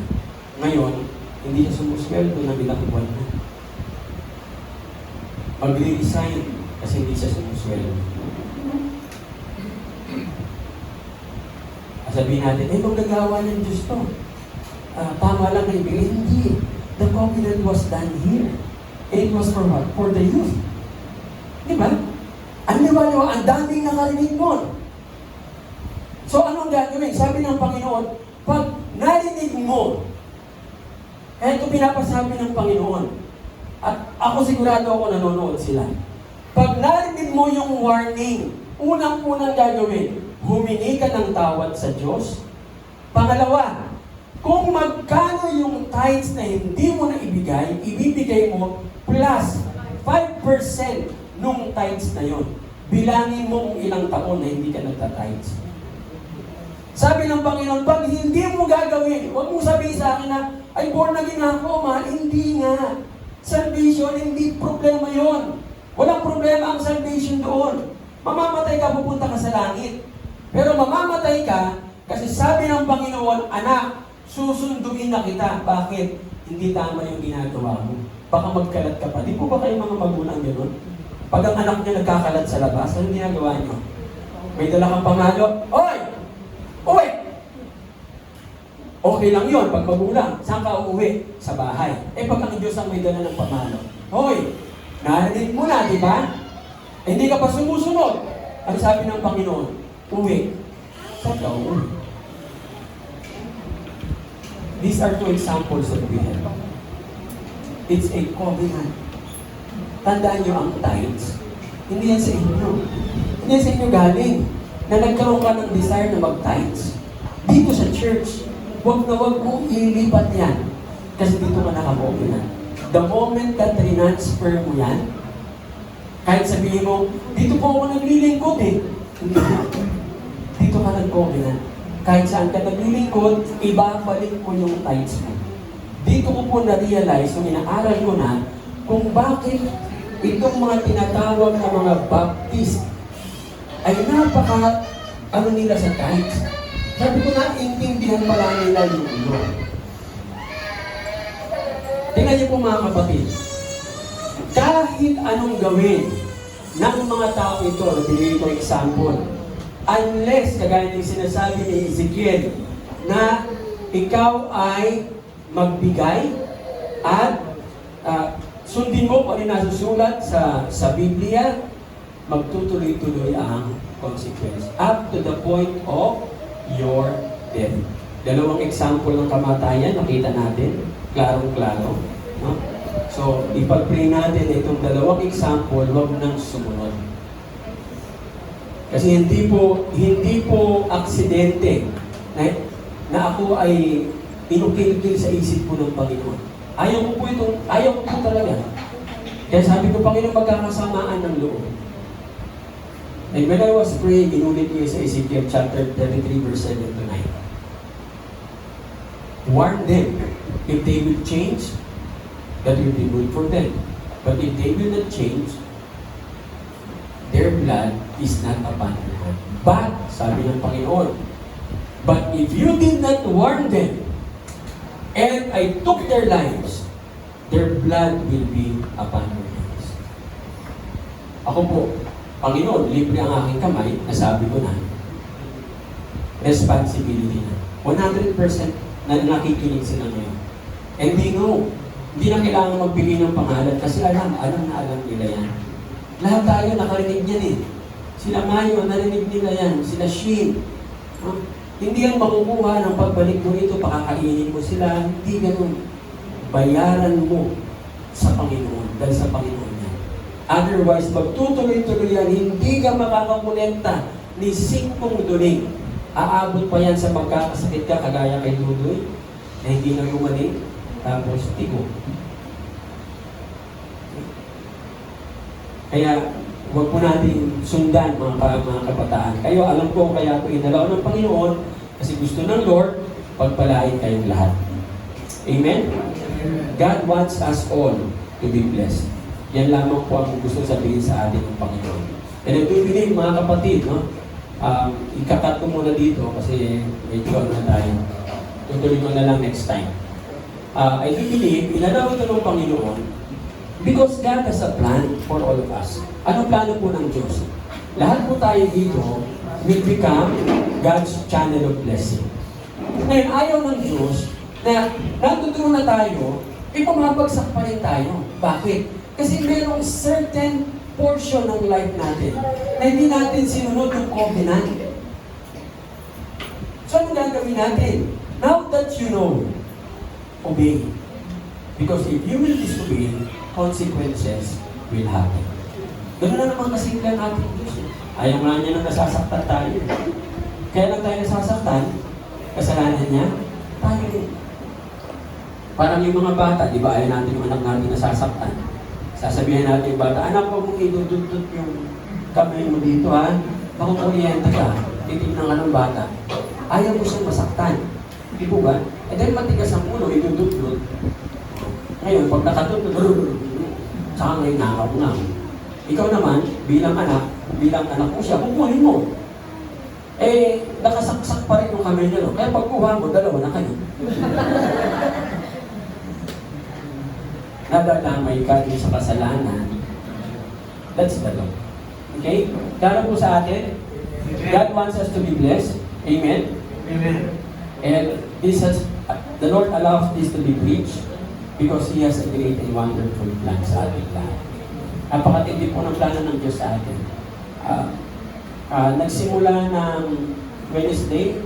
Speaker 1: Ngayon, hindi siya sumusweldo na bilang buwan na. Magre-resign kasi hindi siya sumusweldo. Sabihin natin, magagawa ng Diyos to. Tama lang na ibigay. Hindi. The covenant was done here. And it was for what? For the youth. Di ba? Ang liwa-liwa, ang daming nakarinig mo. So anong gagawin? Sabi ng Panginoon, pag narinig mo, ito pinapasabi ng Panginoon, at ako sigurado ako nanonood sila. Pag narinig mo yung warning, unang-unang gagawin, humingi ka ng tawad sa Diyos. Pangalawa, kung magkano yung tithes na hindi mo na ibibigay mo plus 5% nung tithes na yon. Bilangin mo kung ilang taon na hindi ka nagta-tithes. Sabi ng Panginoon, pag hindi mo gagawin, huwag mong sabihin sa akin na, ay born again na ako, mahal. Hindi nga. Salvation, hindi problema yon. Walang problema ang salvation doon. Mamamatay ka, pupunta ka sa langit. Pero mamamatay ka, kasi sabi ng Panginoon, anak, susunduin na kita. Bakit? Hindi tama yung ginagawa mo. Baka magkalat ka pa. Di po ba kayo mga magulang gano'n? Pag ang anak niya nagkakalat sa labas, ano ginagawa niyo? May dala kang pamalo. Oy! Uwi! Okay lang yun pag magulang. Saan ka uuwi? Sa bahay. Eh pag ang Diyos ang may dala ng pamalo. Hoy! Narinig mo na, di ba? Eh, hindi ka pa sumusunod. Ang sabi ng Panginoon, uwi. Saan ka uuwi? These are two examples that we have. It's a covenant. Tandaan nyo ang tithes. Hindi yan sa inyo. Hindi yan sa inyo galing. Na nagkaroon ka ng desire na mag-tithes. Dito sa church, huwag na huwag mo ilipat yan. Kasi dito ka nakakovenant. The moment that transfer mo yan, kahit sabihin mo, dito po ako naglilingkod eh. Hindi na. Dito ka nag-covenant. Kahit saan ka naglilingkod, ibabalik mo yung tithes mo. Dito ko po na-realize, nung inaaral ko na, kung bakit itong mga tinatawag na mga Baptist ay ano nila sa tithes. Sabi ko na, intindihan pala nila yung ulo. Tingnan niyo po mga kapatid, kahit anong gawin ng mga tao ito, nabili ko example, unless, kagaya ng sinasabi ni Ezekiel, na ikaw ay magbigay at sundin mo kung ano nasusulat sa Biblia, magtutuloy-tuloy ang consequence. Up to the point of your death. Dalawang example ng kamatayan, nakita natin, klarong-klaro. No? So, ipag-pray natin itong dalawang example, huwag nang sumunod. Kasi hindi po aksidente na ako ay inukil-ukil sa isip ko ng Panginoon. Ayaw ko po talaga. Kaya sabi ko, Panginoon, magkakasamaan ng loob. And when I was praying, inulit ko sa Ezekiel chapter 33, verse 7 to 9. Warn them, if they will change, that will be good for them. But if they will not change, their blood is not upon their head. But, sabi ng Panginoon, but if you did not warn them, and I took their lives, their blood will be upon your heads. Ako po, Panginoon, libre ang aking kamay, nasabi ko na, responsibility na. 100% na nakikinig sila ngayon. And they know, hindi na kailangan magbigay ng pangalan kasi alam nila yan. Lahat tayo nakarinig yan eh. Sila Mayo, narinig nila yan. Sila Shin. Hindi yan makukuha ng pagbalik mo nito, pakakainin mo sila. Hindi ganun. Bayaran mo sa Panginoon, dahil sa Panginoon yan. Otherwise, magtutuloy-tuloy yan, hindi ka makakakonekta ni singkong duling. Aabot pa yan sa magkakasakit ka, kagaya kay Dudoy, na hindi na gumaling, tapos tigo. Kaya, huwag po natin sundan mga kabataan. Kayo, alam ko kaya po inalaw ng Panginoon kasi gusto ng Lord, pagpalain kayong lahat. Amen? God wants us all to be blessed. Yan lamang po ang gusto sabihin sa atin ng Panginoon. And I do believe, mga kapatid, no? Ikakat ko muna dito kasi medyo na tayo. Tutuloy ko na lang next time. I do believe, inalaw ito ng Panginoon because God has a plan for all of us. Ano plano po ng Diyos? Lahat po tayo dito will become God's channel of blessing. Ngayon, ayaw ng Diyos na natutunan na tayo, ipumabagsak pa rin tayo. Bakit? Kasi mayroong certain portion ng life natin na hindi natin sinunod yung covenant. So, ano gagawin natin? Now that you know, obey. Because if you will disobey, consequences will happen. Ganoon na naman kasimple ang ating Diyos. Ayaw nga niya na nasasaktan tayo. Kaya lang tayo nasasaktan, kasalanan niya, tayo rin. Parang yung mga bata, di ba, ayaw natin yung anak natin nasasaktan. Sasabihin natin yung bata, anak, huwag mong idududut yung kamay mo dito, ha? Makukuryente ka. Titignan ka ng bata. Ayaw mo siyang masaktan. Di po ba? Eh dahil matigas ang ulo, idudutlot. Ngayon, pag nakatutlot, saka ngayon nangaw. Ikaw naman, bilang anak mo siya, kukunin mo. Eh, nakasaksak pa rin yung kamay niya, no? Kaya pagkuha mo, dalawa na kayo. Nadadamay ka din sa kasalanan. That's the law. Okay? Kaya po sa atin, God wants us to be blessed. Amen?
Speaker 5: Amen.
Speaker 1: And the Lord allows this to be preached because He has a great and wonderful plan sa ating lahat. Napakatindi po ng plano ng Diyos sa atin. Nagsimula ng Wednesday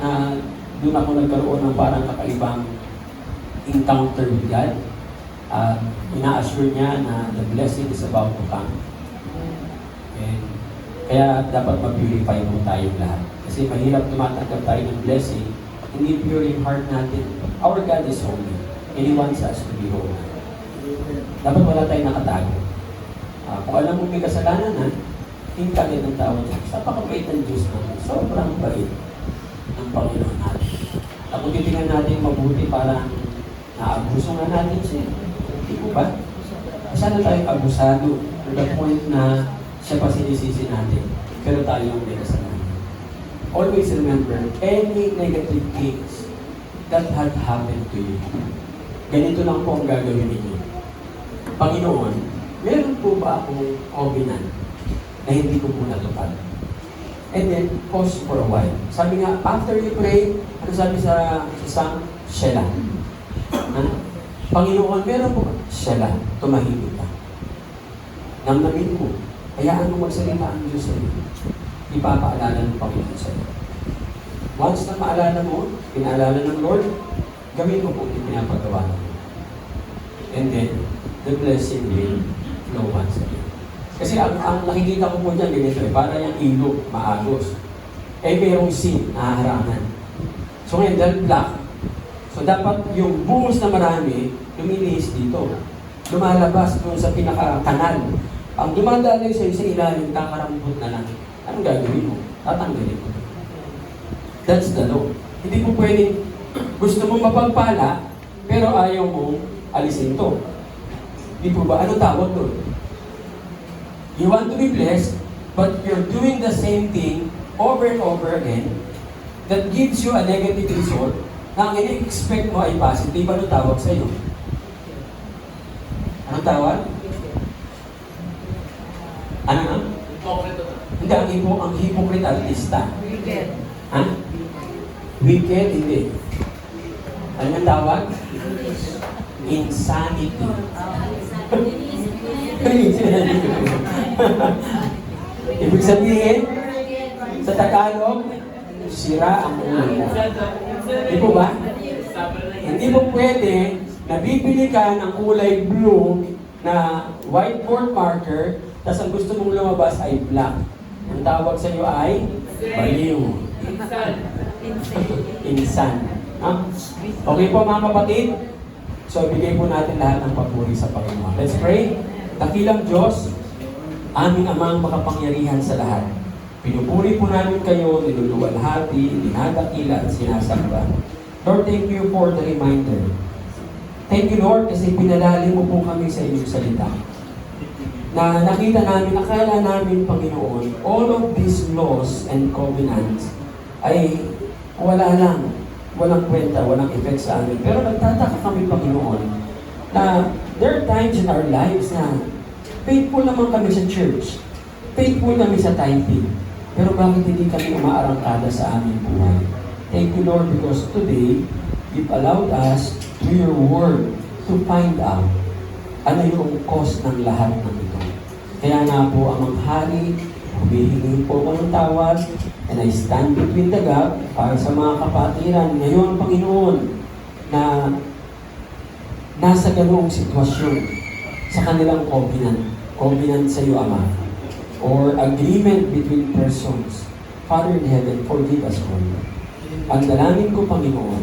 Speaker 1: na doon ako nagkaroon ng parang kakaibang encounter with God. Ina-assure niya na the blessing is about to come. And kaya dapat mag-purify mo tayong lahat. Kasi mahirap tumatanggap tayo ng blessing, hindi pure yung heart natin. Our God is holy, and He wants us to be holy. Dapat wala tayong nakatago. Kung alam mo may kasalanan na, hindi ka agad ng tao dyan. Napakabait ng Diyos natin. Sobrang bait ng Panginoon natin. Tapos titingnan natin mabuti para naabuso nga natin siya. Hindi po ba? Sana tayong abusado to the point na siya pa sinisisi natin. Pero tayo ang may kasalanan. Always remember, any negative things that had happened to you, ganito lang po ang gagawin ninyo. Panginoon, meron po ba akong covenant na hindi ko po natupad? And then, pause for a while. Sabi nga, after you pray, ano sabi sa isang Shelah? Panginoon, meron po ba? Shelah, tumahimik ka. Namnamin ko. Hayaan mo magsalita ang Diyos sa iyo. Ipapaalala ng Panginoon sa iyo. Once na maalala mo, pinaalala ng Lord, gawin mo po yung pinapagawa mo. And then, the blessing will flow once again. Kasi ang nakikita ko po dyan, ganito para yung ilog, maagos. Eh, mayroong sin, nahaharangan. So ngayon, dahil black. So dapat yung buhos na marami, lumilihis dito. Lumalabas doon sa pinaka-kanal. Ang dumadaan sa ilalim, kakarampot na lang. Anong gagawin mo? Tatanggalin mo. That's the law. Hindi po pwedeng gusto mong mapagpala, pero ayaw mong alisin to. Hindi po ba? Ano tawag doon? You want to be blessed, but you're doing the same thing over and over again that gives you a negative result na ang ini-expect mo ay positive. Ano tawag sa iyo? Ano tawag? Ano na? Hindi, ang hypocrite artista.
Speaker 4: Wicked.
Speaker 1: Ha? Wicked, hindi. Ano ang tawag? Insanity. Ibig sabihin, sa Tagalog, sira ang ulo mo. Di po ba? Hindi mo pwede na bibili ka ng kulay blue na whiteboard marker, tapos ang gusto mong lumabas ay black. Ang tawag sa iyo ay baliw. Insan. Okay po mga kapatid? So, bigay po natin lahat ng papuri sa Panginoon. Let's pray. Dakilang Diyos, aming amang makapangyarihan sa lahat. Pinupuri po namin kayo, niluluwalhati, dinadakila at sinasamba. Lord, thank you for the reminder. Thank you, Lord, kasi pinalalim mo po kami sa inyong salita. Na nakita namin, akala namin, Panginoon, all of these laws and covenants ay wala lang. Walang kwenta, walang effect sa amin. Pero nagtataka kami, Panginoon, na there are times in our lives na faithful naman kami sa church. Faithful kami sa tithing. Pero bakit hindi kami umaarangkada sa aming buhay? Thank you, Lord, because today, you've allowed us, through your word, to find out ano yung cause ng lahat ng ito. Kaya nga po, ang hari, humihingi po ko ng tawad, and I stand between the gap para sa mga kapatiran. Ngayon, Panginoon, na nasa ganoong sitwasyon sa kanilang covenant sa iyo, Ama, or agreement between persons. Father in heaven, forgive us all. Ang dalangin ko, Panginoon,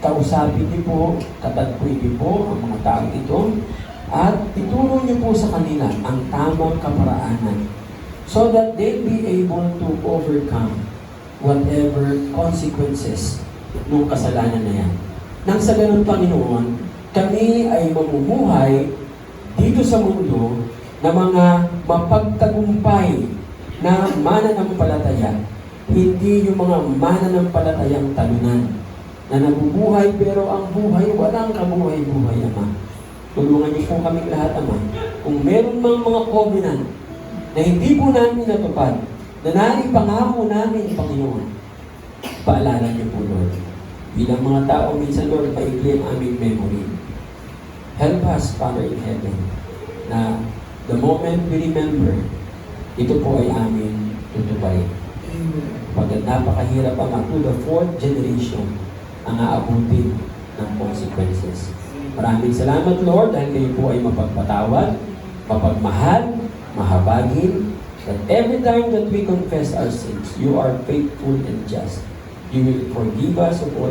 Speaker 1: kausapin niyo po, katagpuin niyo po ang mga taong ito, at ituro niyo po sa kanila ang tamang kaparaanan so that they'll be able to overcome whatever consequences ng kasalanan na yan. Nang sa ganun, Panginoon, kami ay mamumuhay dito sa mundo na mga mapagtagumpay na mananampalataya, hindi yung mga mananampalatayang talunan na nabubuhay pero ang buhay walang kabuhay-buhay, Ama. Tulungan niyo po kaming lahat, Ama. Kung meron mang mga covenant na hindi po namin natupad, na naipangako namin, Panginoon, paalala niyo po, Lord. Bilang mga tao, minsan, Lord, paigli ang aming memory. Help us, Father in heaven, na the moment we remember, ito po ay aming tutuparin. Pagkat napakahirap ang to the fourth generation ang aabutin ng consequences. Maraming salamat, Lord, dahil kayo po ay mapagpatawad, mapagmahal, mahabagin, that every time that we confess our sins, you are faithful and just. You will forgive us of all